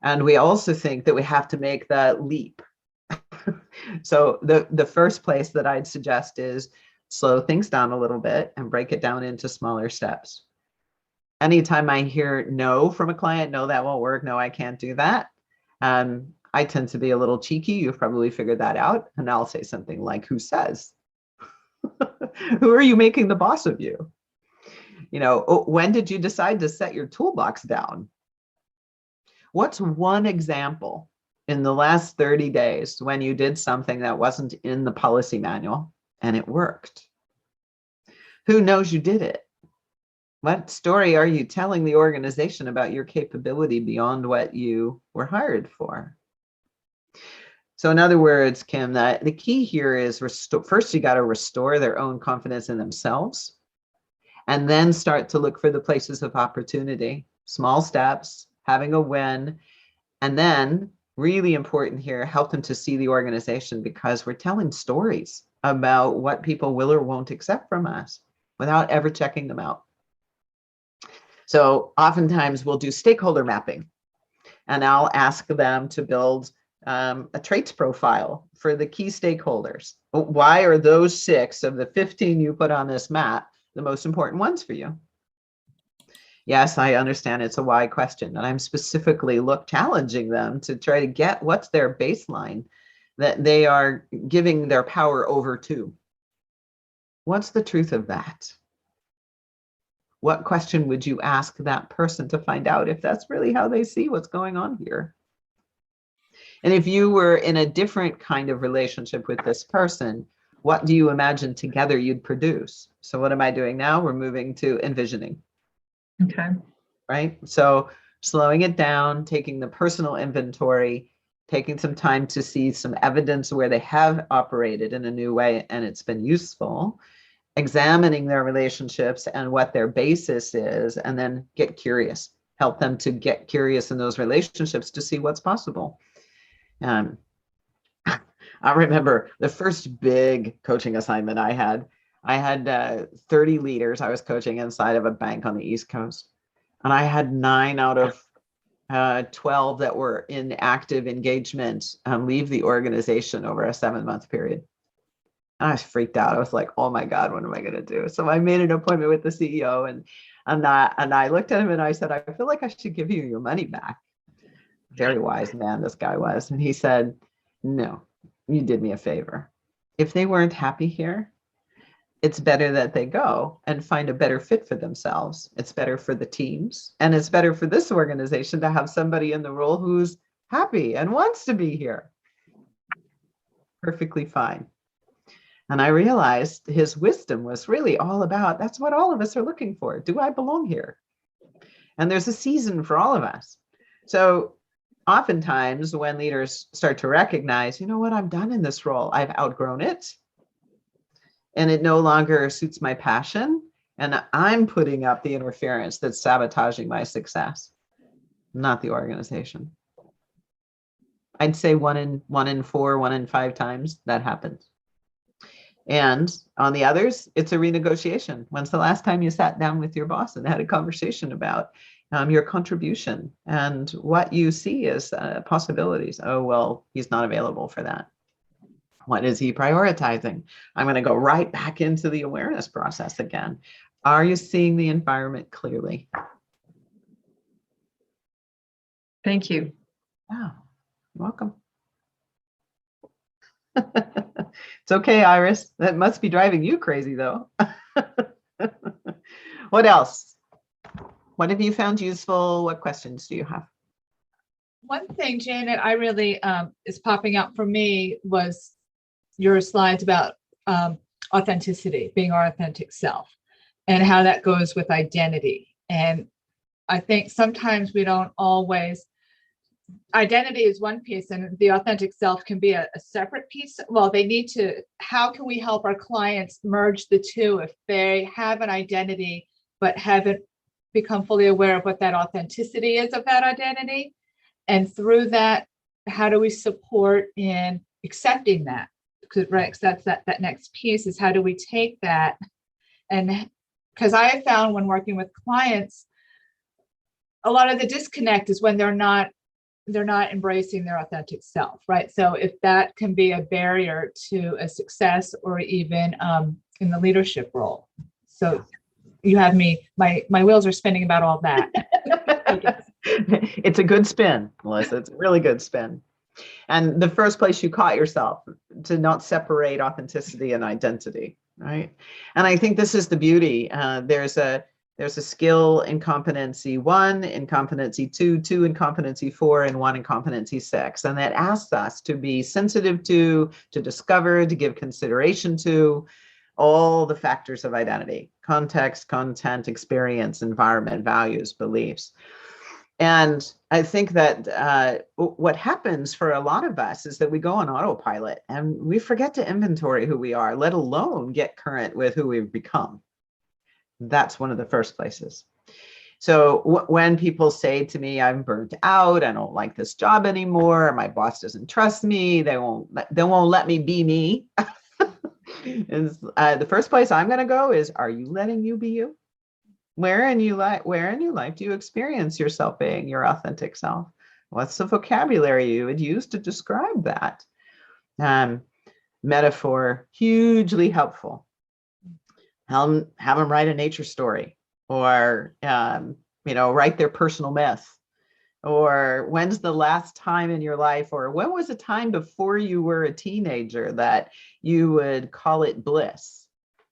And we also think that we have to make that leap. So the first place that I'd suggest is slow things down a little bit and break it down into smaller steps. Anytime I hear no from a client, no, that won't work. No, I can't do that. I tend to be a little cheeky. You've probably figured that out. And I'll say something like, who says? Who are you making the boss of you? When did you decide to set your toolbox down? What's one example in the last 30 days when you did something that wasn't in the policy manual and it worked? Who knows you did it? What story are you telling the organization about your capability beyond what you were hired for? So in other words, Kim, that the key here is first you got to restore their own confidence in themselves, and then start to look for the places of opportunity, small steps, having a win, and then really important here, help them to see the organization, because we're telling stories about what people will or won't accept from us without ever checking them out. So oftentimes we'll do stakeholder mapping, and I'll ask them to build a traits profile for the key stakeholders. Why are those 6 of the 15 you put on this map the most important ones for you? Yes, I understand it's a why question, and I'm specifically challenging them to try to get what's their baseline that they are giving their power over to. What's the truth of that? What question would you ask that person to find out if that's really how they see what's going on here? And if you were in a different kind of relationship with this person, what do you imagine together you'd produce? So what am I doing now? We're moving to envisioning. Okay. Right? So slowing it down, taking the personal inventory, taking some time to see some evidence where they have operated in a new way and it's been useful, examining their relationships and what their basis is, and then get curious. Help them to get curious in those relationships to see what's possible. I remember the first big coaching assignment I had 30 leaders I was coaching inside of a bank on the East Coast. And I had 9 out of 12 that were in active engagement leave the organization over a 7-month period. And I was freaked out. I was like, oh my God, what am I going to do? So I made an appointment with the CEO and I looked at him and I said, I feel like I should give you your money back. Very wise man, this guy was. And he said, no, you did me a favor. If they weren't happy here, it's better that they go and find a better fit for themselves. It's better for the teams. And it's better for this organization to have somebody in the role who's happy and wants to be here. Perfectly fine. And I realized his wisdom was really all about, that's what all of us are looking for. Do I belong here? And there's a season for all of us. So oftentimes when leaders start to recognize, you know what, I'm done in this role. I've outgrown it. And it no longer suits my passion. And I'm putting up the interference that's sabotaging my success, not the organization. I'd say 1 in 4, 1 in 5 times that happens. And on the others, it's a renegotiation. When's the last time you sat down with your boss and had a conversation about your contribution and what you see as possibilities? Oh, well, he's not available for that. What is he prioritizing? I'm going to go right back into the awareness process again. Are you seeing the environment clearly? Thank you. Yeah, you're welcome. It's okay, Iris. That must be driving you crazy, though. What else? What have you found useful? What questions do you have? One thing, Janet, I really is popping up for me was your slides about authenticity, being our authentic self, and how that goes with identity. And I think sometimes we don't always, identity is one piece and the authentic self can be a separate piece. Well, they need to, how can we help our clients merge the two if they have an identity, but haven't become fully aware of what that authenticity is of that identity? And through that, how do we support in accepting that? Because right, that's that next piece is how do we take that? And because I have found when working with clients, a lot of the disconnect is when they're not embracing their authentic self, right? So if that can be a barrier to a success or even in the leadership role. So you have me, my wheels are spinning about all that. It's a good spin, Melissa. It's a really good spin. And the first place you caught yourself to not separate authenticity and identity, right? And I think this is the beauty. There's a skill in competency 1, in competency 2, 2 in competency 4, and 1 in competency 6. And that asks us to be sensitive to discover, to give consideration to all the factors of identity: context, content, experience, environment, values, beliefs. And I think that what happens for a lot of us is that we go on autopilot and we forget to inventory who we are, let alone get current with who we've become. That's one of the first places. So when people say to me, I'm burnt out, I don't like this job anymore, my boss doesn't trust me, they won't let me be me. The first place I'm going to go is, are you letting you be you? Where in your life do you experience yourself being your authentic self? What's the vocabulary you would use to describe that? Metaphor, hugely helpful. Have them write a nature story, or write their personal myth. Or when's the last time in your life, or when was a time before you were a teenager that you would call it bliss?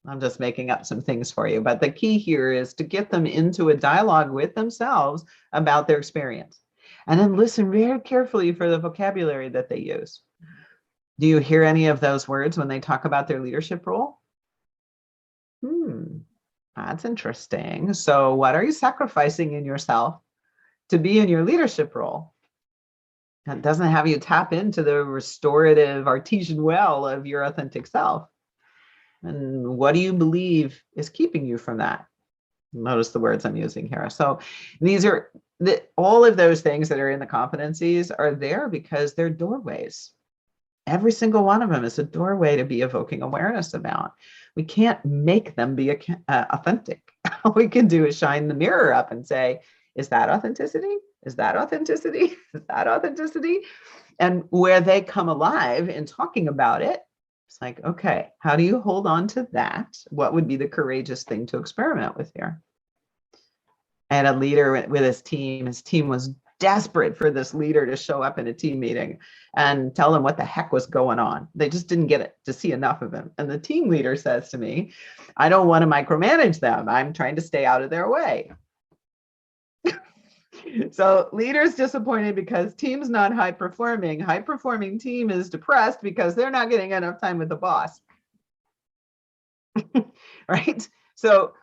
I'm just making up some things for you, but the key here is to get them into a dialogue with themselves about their experience. And then listen very carefully for the vocabulary that they use. Do you hear any of those words when they talk about their leadership role? That's interesting. So what are you sacrificing in yourself to be in your leadership role? That doesn't have you tap into the restorative artesian well of your authentic self. And what do you believe is keeping you from that? Notice the words I'm using here. So these are all of those things that are in the competencies are there because they're doorways. Every single one of them is a doorway to be evoking awareness about. We can't make them be authentic. All we can do is shine the mirror up and say, is that authenticity? Is that authenticity? Is that authenticity? And where they come alive in talking about it, it's like, okay, how do you hold on to that? What would be the courageous thing to experiment with here? I had a leader with his team. His team was desperate for this leader to show up in a team meeting and tell them what the heck was going on. They just didn't get it to see enough of him. And the team leader says to me, I don't want to micromanage them. I'm trying to stay out of their way. So leader's disappointed because team's not high performing. High performing team is depressed because they're not getting enough time with the boss. Right? So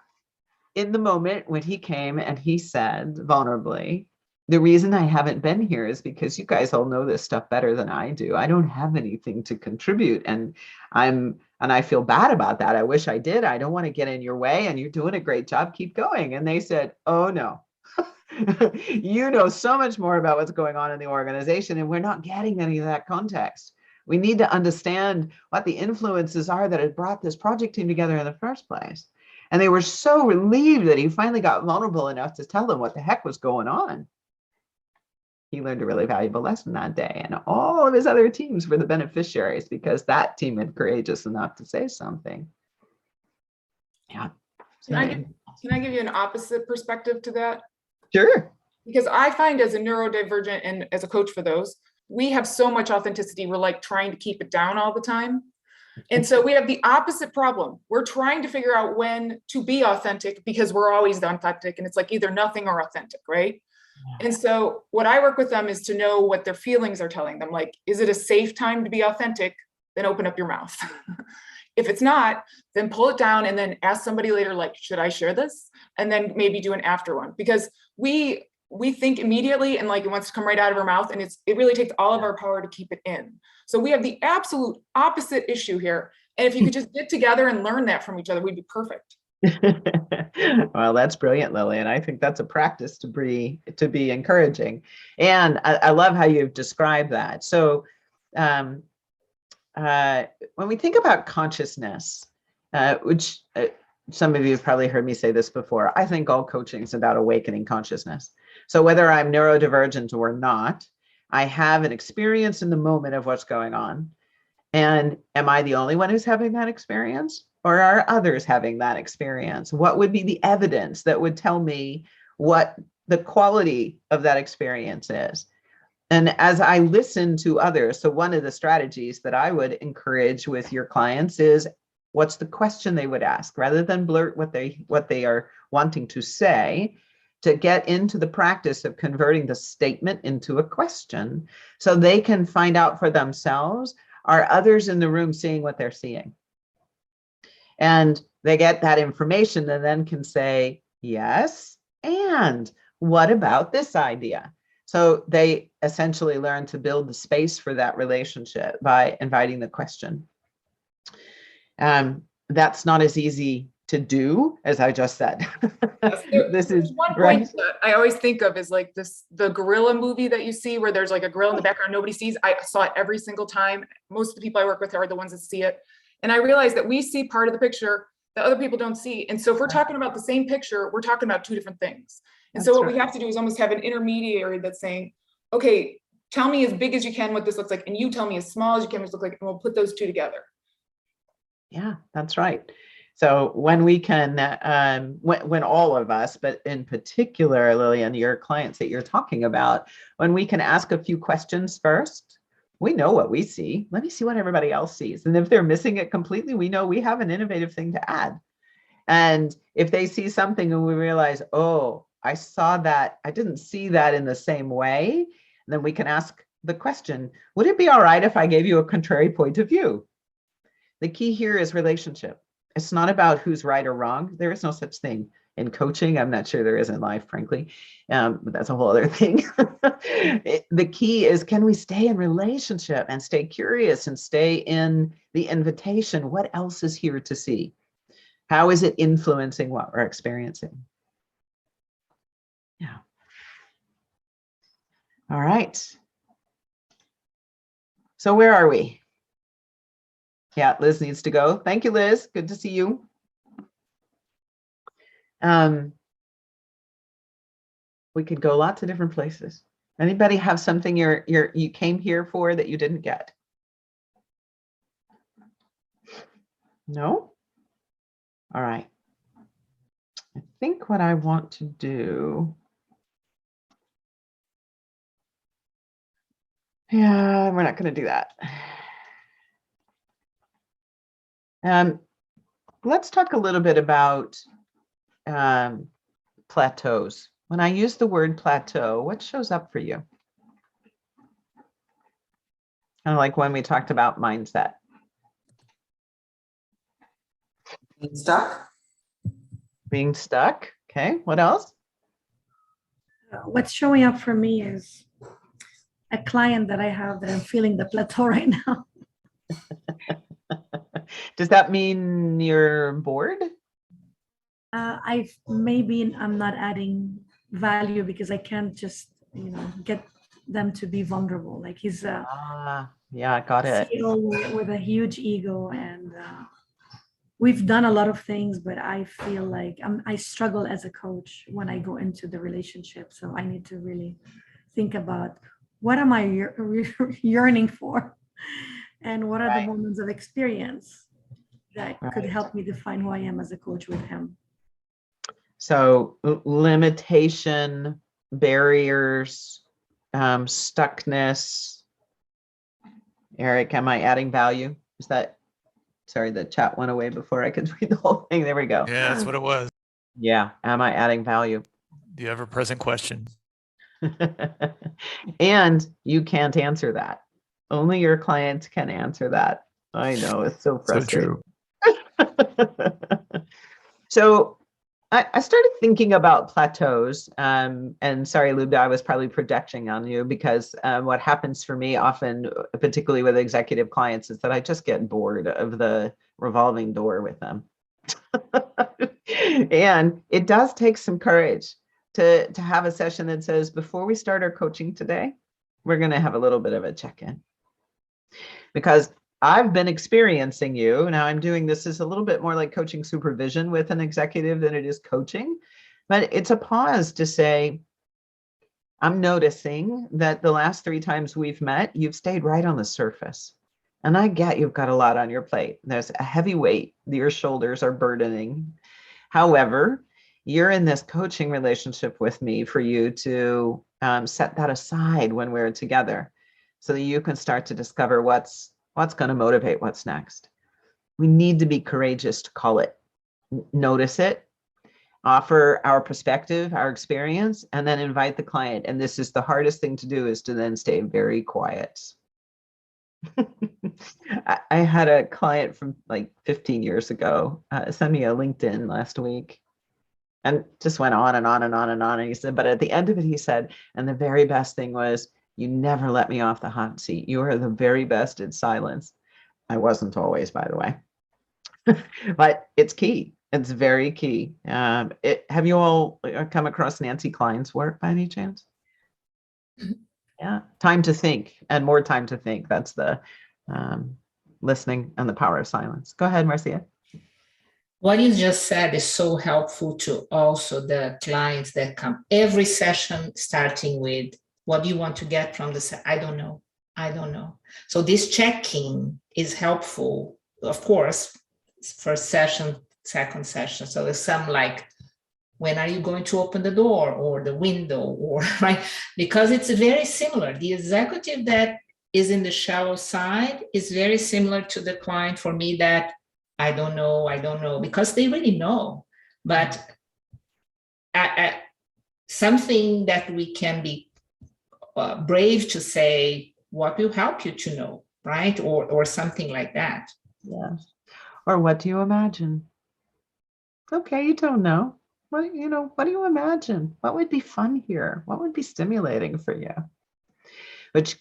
in the moment when he came and he said vulnerably, the reason I haven't been here is because you guys all know this stuff better than I do. I don't have anything to contribute, and I feel bad about that. I wish I did. I don't want to get in your way, and you're doing a great job. Keep going. And they said, oh no. You know so much more about what's going on in the organization, and we're not getting any of that context. We need to understand what the influences are that had brought this project team together in the first place. And they were so relieved that he finally got vulnerable enough to tell them what the heck was going on. He learned a really valuable lesson that day, and all of his other teams were the beneficiaries because that team had courageous enough to say something. Yeah. Can I give you an opposite perspective to that? Sure. Because I find as a neurodivergent and as a coach for those, we have so much authenticity. We're like trying to keep it down all the time. And so we have the opposite problem. We're trying to figure out when to be authentic because we're always authentic. And it's like either nothing or authentic, right? And so what I work with them is to know what their feelings are telling them. Like, is it a safe time to be authentic? Then open up your mouth. If it's not, then pull it down and then ask somebody later, like, should I share this? And then maybe do an after one, because we think immediately and like it wants to come right out of our mouth, and it really takes all of our power to keep it in. So we have the absolute opposite issue here. And if you could just get together and learn that from each other, we'd be perfect. Well, that's brilliant, Lily. And I think that's a practice to be encouraging. And I love how you've described that. So when we think about consciousness, which some of you have probably heard me say this before, I think all coaching is about awakening consciousness. So whether I'm neurodivergent or not, I have an experience in the moment of what's going on. And am I the only one who's having that experience? Or are others having that experience? What would be the evidence that would tell me what the quality of that experience is? And as I listen to others, so one of the strategies that I would encourage with your clients is, what's the question they would ask? Rather than blurt what they are wanting to say, to get into the practice of converting the statement into a question so they can find out for themselves, are others in the room seeing what they're seeing? And they get that information and then can say, yes, and what about this idea? So they essentially learn to build the space for that relationship by inviting the question. That's not as easy to do as I just said. This is one point right. that I always think of is like the gorilla movie that you see where there's like a gorilla in the background nobody sees. I saw it every single time. Most of the people I work with are the ones that see it. And I realized that we see part of the picture that other people don't see. And so if we're talking about the same picture, we're talking about two different things. And so what we have to do is almost have an intermediary that's saying, okay, tell me as big as you can what this looks like, and you tell me as small as you can what this looks like, and we'll put those two together. Yeah, that's right. So when we can, when all of us, but in particular, Lillian, your clients that you're talking about, when we can ask a few questions first We know what we see. Let me see what everybody else sees. And if they're missing it completely, we know we have an innovative thing to add. And if they see something and we realize, oh, I saw that, I didn't see that in the same way, then we can ask the question, would it be all right if I gave you a contrary point of view? The key here is relationship. It's not about who's right or wrong. There is no such thing in coaching. I'm not sure there is in life, frankly, but that's a whole other thing. The key is, can we stay in relationship and stay curious and stay in the invitation? What else is here to see? How is it influencing what we're experiencing? Yeah. All right. So where are we? Yeah, Liz needs to go. Thank you, Liz. Good to see you. We could go lots of different places. Anybody have something you came here for that you didn't get? No? All right. I think what I want to do. Yeah, we're not going to do that. Let's talk a little bit about plateaus. When I use the word plateau, what shows up for you? Kind of like when we talked about mindset. Being stuck. Being stuck. Okay, what else? What's showing up for me is a client that I have that I'm feeling the plateau right now. Does that mean you're bored? I'm not adding value because I can't just, get them to be vulnerable. Like he's a yeah, got it. CEO with a huge ego, and we've done a lot of things, but I feel like I struggle as a coach when I go into the relationship. So I need to really think about what am I yearning for, and what are the moments of experience that could help me define who I am as a coach with him. So limitation, barriers, stuckness. Eric, am I adding value? Is that, sorry, the chat went away before I could read the whole thing. There we go. Yeah, that's what it was. Yeah, am I adding value? The ever-present question. And you can't answer that. Only your client can answer that. I know, it's so frustrating. So true. So I started thinking about plateaus, and sorry, Luba, I was probably projecting on you because what happens for me often, particularly with executive clients, is that I just get bored of the revolving door with them. And it does take some courage to have a session that says, before we start our coaching today, we're going to have a little bit of a check-in. Because I've been experiencing you. Now I'm doing this as a little bit more like coaching supervision with an executive than it is coaching, but it's a pause to say, I'm noticing that the last 3 times we've met, you've stayed right on the surface. And I get you've got a lot on your plate. There's a heavy weight, your shoulders are burdening. However, you're in this coaching relationship with me for you to set that aside when we're together so that you can start to discover what's going to motivate what's next. We need to be courageous to call it, notice it, offer our perspective, our experience, and then invite the client. And this is the hardest thing to do, is to then stay very quiet. I had a client from like 15 years ago send me a LinkedIn last week and just went on and on and on and on. And he said, but at the end of it, he said, and the very best thing was, you never let me off the hot seat. You are the very best in silence. I wasn't always, by the way, but it's key. It's very key. Have you all come across Nancy Klein's work by any chance? Yeah, time to think, and more time to think. That's the listening and the power of silence. Go ahead, Marcia. What you just said is so helpful to also the clients that come every session, starting with, what do you want to get from the, I don't know. So this checking is helpful, of course, first session, second session. So there's some like, when are you going to open the door or the window, or right? Because it's very similar. The executive that is in the shallow side is very similar to the client for me that I don't know, because they really know. But something that we can be brave to say, what will help you to know, right? Or something like that. Yes. Or what do you imagine? Okay, you don't know. What do you imagine? What would be fun here? What would be stimulating for you? Which,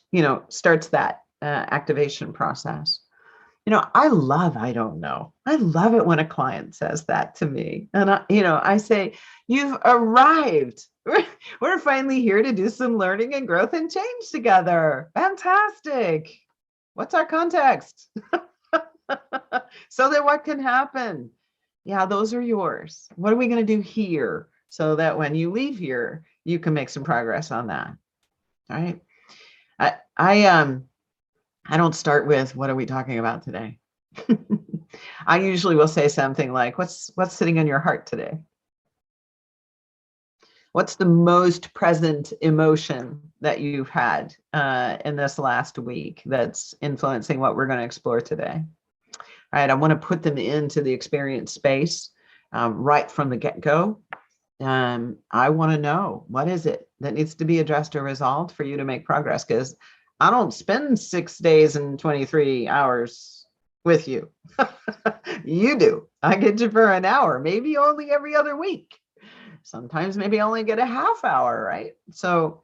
starts that activation process. I love, I don't know. I love it when a client says that to me. And I say, you've arrived. We're finally here to do some learning and growth and change together. Fantastic. What's our context? So that what can happen? Yeah, those are yours. What are we going to do here so that when you leave here, you can make some progress on that? All right. I don't start with, what are we talking about today? I usually will say something like, what's sitting in your heart today? What's the most present emotion that you've had in this last week that's influencing what we're going to explore today? All right, I want to put them into the experience space right from the get-go. I want to know, what is it that needs to be addressed or resolved for you to make progress? Because I don't spend 6 days and 23 hours with you. You do. I get you for an hour, maybe only every other week. Sometimes maybe I only get a half hour, right? So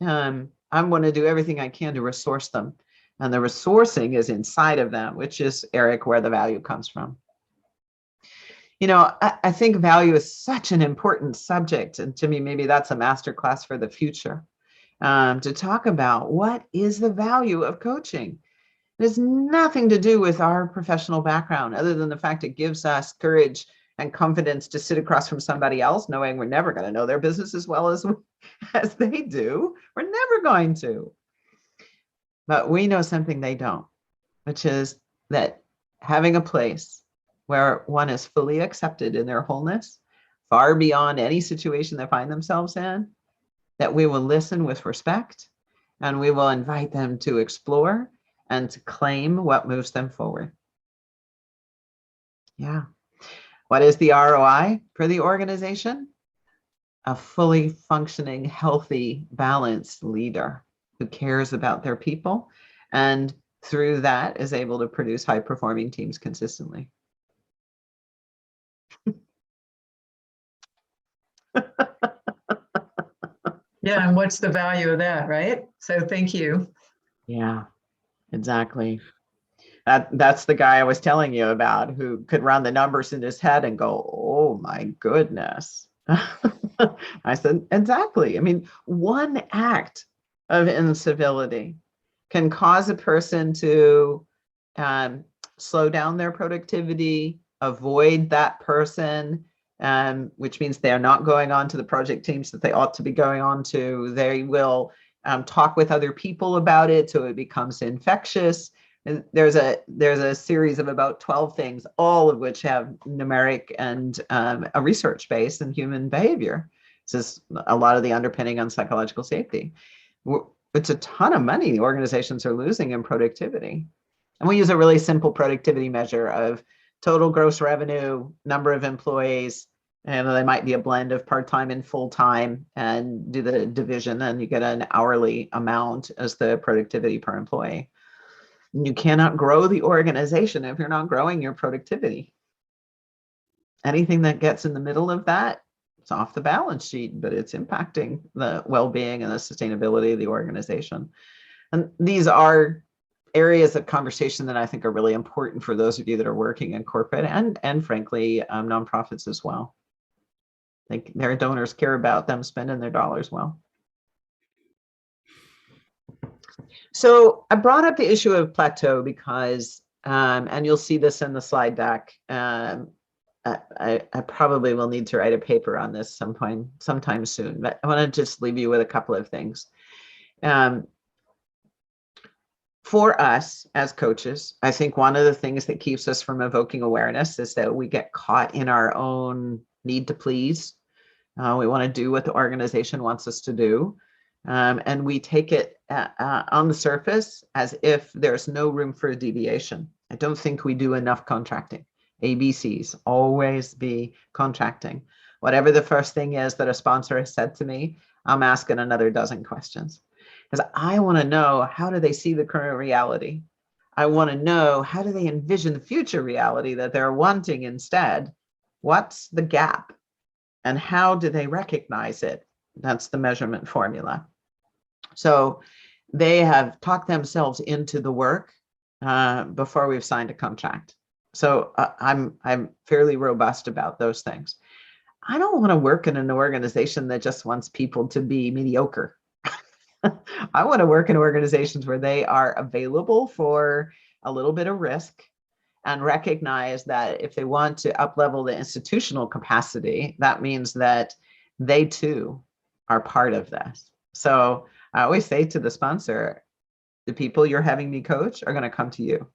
I'm going to do everything I can to resource them. And the resourcing is inside of them, which is, Eric, where the value comes from. I think value is such an important subject. And to me, maybe that's a masterclass for the future, to talk about what is the value of coaching. It has nothing to do with our professional background, other than the fact it gives us courage and confidence to sit across from somebody else, knowing we're never going to know their business as well as they do. We're never going to. But we know something they don't, which is that having a place where one is fully accepted in their wholeness, far beyond any situation they find themselves in, that we will listen with respect, and we will invite them to explore and to claim what moves them forward. Yeah. What is the ROI for the organization? A fully functioning, healthy, balanced leader who cares about their people, and through that is able to produce high-performing teams consistently. Yeah, and what's the value of that, right? So thank you. Yeah, exactly. That's the guy I was telling you about, who could run the numbers in his head and go, oh my goodness. I said, exactly. I mean, one act of incivility can cause a person to slow down their productivity, avoid that person, which means they're not going on to the project teams that they ought to be going on to. They will talk with other people about it, so it becomes infectious. And there's a series of about 12 things, all of which have numeric and a research base in human behavior. This is a lot of the underpinning on psychological safety. It's a ton of money the organizations are losing in productivity. And we use a really simple productivity measure of total gross revenue, number of employees, and they might be a blend of part-time and full-time, and do the division, and you get an hourly amount as the productivity per employee. You cannot grow the organization if you're not growing your productivity. Anything that gets in the middle of that, it's off the balance sheet, but it's impacting the well-being and the sustainability of the organization. And these are areas of conversation that I think are really important for those of you that are working in corporate and frankly, nonprofits as well. I think their donors care about them spending their dollars well. So I brought up the issue of plateau because, and you'll see this in the slide deck, I probably will need to write a paper on this sometime soon, but I want to just leave you with a couple of things. For us as coaches, I think one of the things that keeps us from evoking awareness is that we get caught in our own need to please. We want to do what the organization wants us to do. And we take it on the surface as if there's no room for deviation. I don't think we do enough contracting. ABCs, always be contracting. Whatever the first thing is that a sponsor has said to me, I'm asking another dozen questions. Because I want to know, how do they see the current reality? I want to know, how do they envision the future reality that they're wanting instead? What's the gap? And how do they recognize it? That's the measurement formula. So they have talked themselves into the work before we've signed a contract. So I'm fairly robust about those things. I don't want to work in an organization that just wants people to be mediocre. I want to work in organizations where they are available for a little bit of risk and recognize that if they want to up-level the institutional capacity, that means that they too are part of this. So I always say to the sponsor, the people you're having me coach are going to come to you,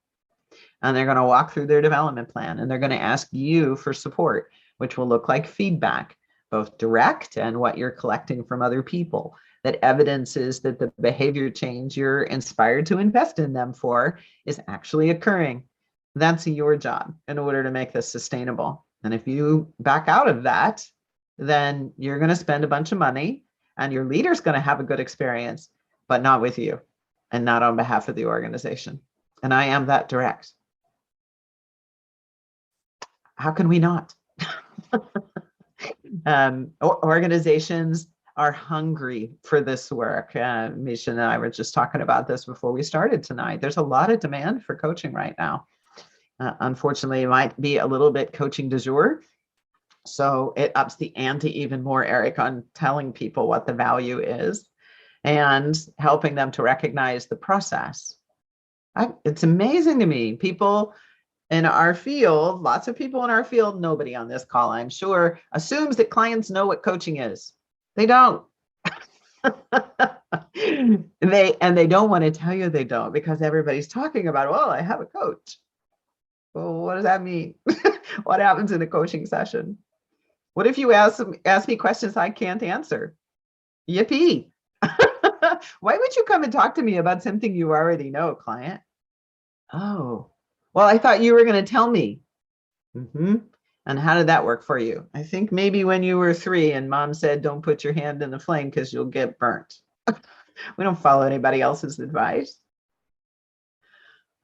and they're going to walk through their development plan, and they're going to ask you for support, which will look like feedback, both direct and what you're collecting from other people, that evidences that the behavior change you're inspired to invest in them for is actually occurring. That's your job in order to make this sustainable. And if you back out of that, then you're going to spend a bunch of money, and your leader's going to have a good experience, but not with you and not on behalf of the organization. And I am that direct. How can we not? Organizations are hungry for this work. Misha and I were just talking about this before we started tonight. There's a lot of demand for coaching right now. Unfortunately, it might be a little bit coaching du jour. So it ups the ante even more, Eric, on telling people what the value is and helping them to recognize the process. It's amazing to me. People in our field, lots of people in our field, nobody on this call, I'm sure, assumes that clients know what coaching is. They don't. They don't want to tell you they don't, because everybody's talking about, well, I have a coach. Well, what does that mean? What happens in a coaching session? What if you ask me questions I can't answer? Yippee. Why would you come and talk to me about something you already know, client? Oh, well, I thought you were going to tell me. And how did that work for you? I think maybe when you were 3 and mom said, don't put your hand in the flame because you'll get burnt. We don't follow anybody else's advice.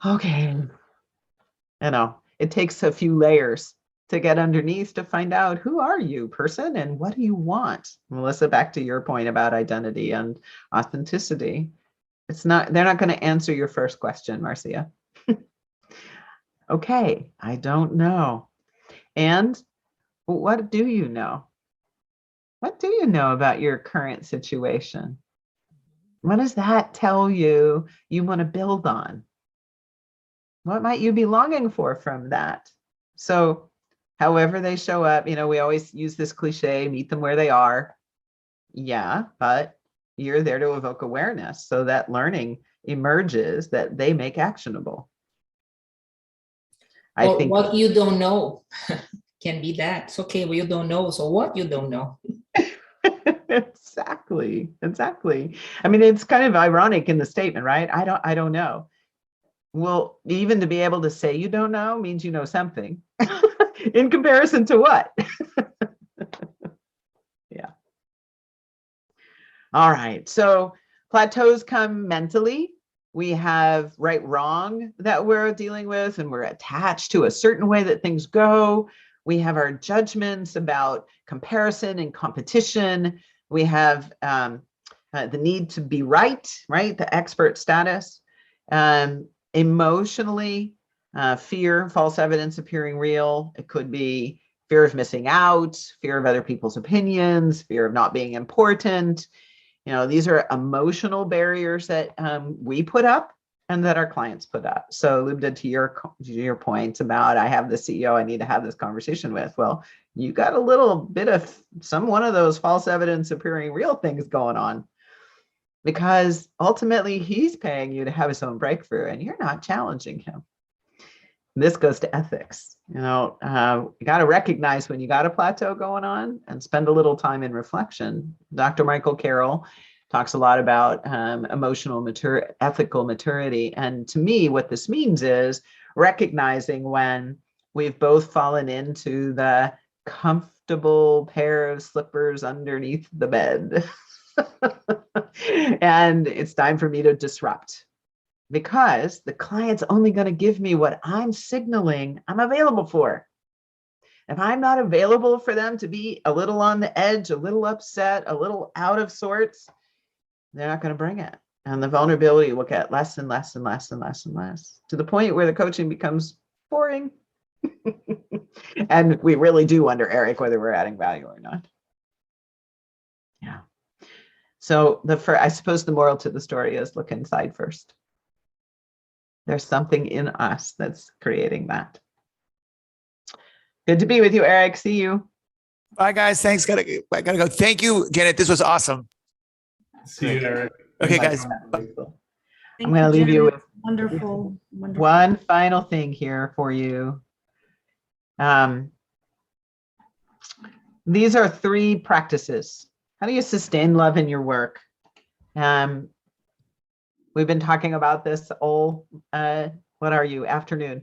Okay. You know, it takes a few layers to get underneath to find out, who are you, person, and what do you want? Melissa, back to your point about identity and authenticity. They're not going to answer your first question, Marcia. Okay, I don't know. And what do you know? What do you know about your current situation? What does that tell you you want to build on? What might you be longing for from that? So however they show up, you know, we always use this cliche, meet them where they are. Yeah, but you're there to evoke awareness so that learning emerges that they make actionable. I think what you don't know can be that. It's okay, well, you don't know, so what you don't know. Exactly. I mean, it's kind of ironic in the statement, right? I don't know. Well, even to be able to say you don't know means you know something. In comparison to what? Yeah. All right. So plateaus come mentally. We have right, wrong that we're dealing with, and we're attached to a certain way that things go. We have our judgments about comparison and competition. We have the need to be right, the expert status. Emotionally, fear, false evidence appearing real. It could be fear of missing out, fear of other people's opinions, fear of not being important. You know, these are emotional barriers that we put up and that our clients put up. So Lubna, to your point about, I have the CEO I need to have this conversation with. Well, you got a little bit of one of those false evidence appearing real things going on, because ultimately he's paying you to have his own breakthrough and you're not challenging him. This goes to ethics. You know, you got to recognize when you got a plateau going on and spend a little time in reflection. Dr. Michael Carroll talks a lot about emotional ethical maturity. And to me, what this means is recognizing when we've both fallen into the comfortable pair of slippers underneath the bed. And it's time for me to disrupt, because the client's only going to give me what I'm signaling I'm available for. If I'm not available for them to be a little on the edge, a little upset, a little out of sorts, they're not going to bring it. And the vulnerability will get less and less and less and less and less, to the point where the coaching becomes boring. And we really do wonder, Eric, whether we're adding value or not. Yeah. So I suppose the moral to the story is look inside first. There's something in us that's creating that. Good to be with you, Eric. See you. Bye, guys. Thanks. I gotta go. Thank you, Janet. This was awesome. See you, Eric. Okay, guys. I'm going to leave you with Wonderful. one final thing here for you. These are 3 practices. How do you sustain love in your work? We've been talking about this all, what are you, afternoon?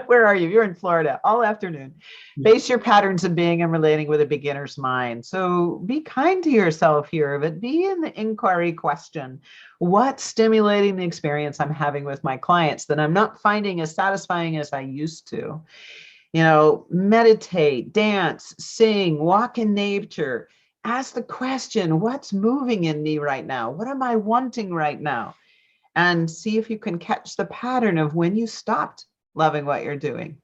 Where are you? You're in Florida, all afternoon. Base your patterns of being and relating with a beginner's mind. So be kind to yourself here, but be in the inquiry question. What's stimulating the experience I'm having with my clients that I'm not finding as satisfying as I used to? You know, meditate, dance, sing, walk in nature. Ask the question, what's moving in me right now? What am I wanting right now? And see if you can catch the pattern of when you stopped loving what you're doing.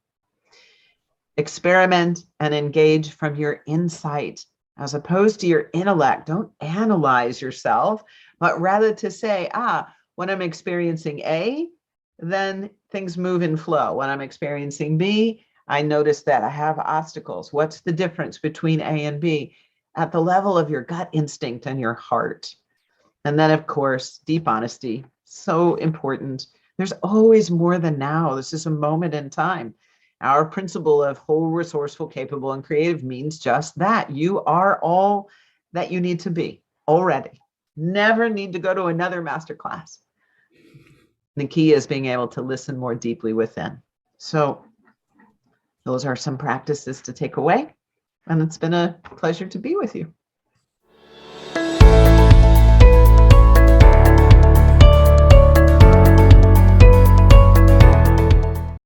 Experiment and engage from your insight as opposed to your intellect. Don't analyze yourself, but rather to say, when I'm experiencing A, then things move in flow. When I'm experiencing B, I notice that I have obstacles. What's the difference between A and B? At the level of your gut instinct and your heart. And then, of course, deep honesty, so important. There's always more than now. This is a moment in time. Our principle of whole, resourceful, capable, and creative means just that. You are all that you need to be already. Never need to go to another masterclass. The key is being able to listen more deeply within. So those are some practices to take away. And it's been a pleasure to be with you.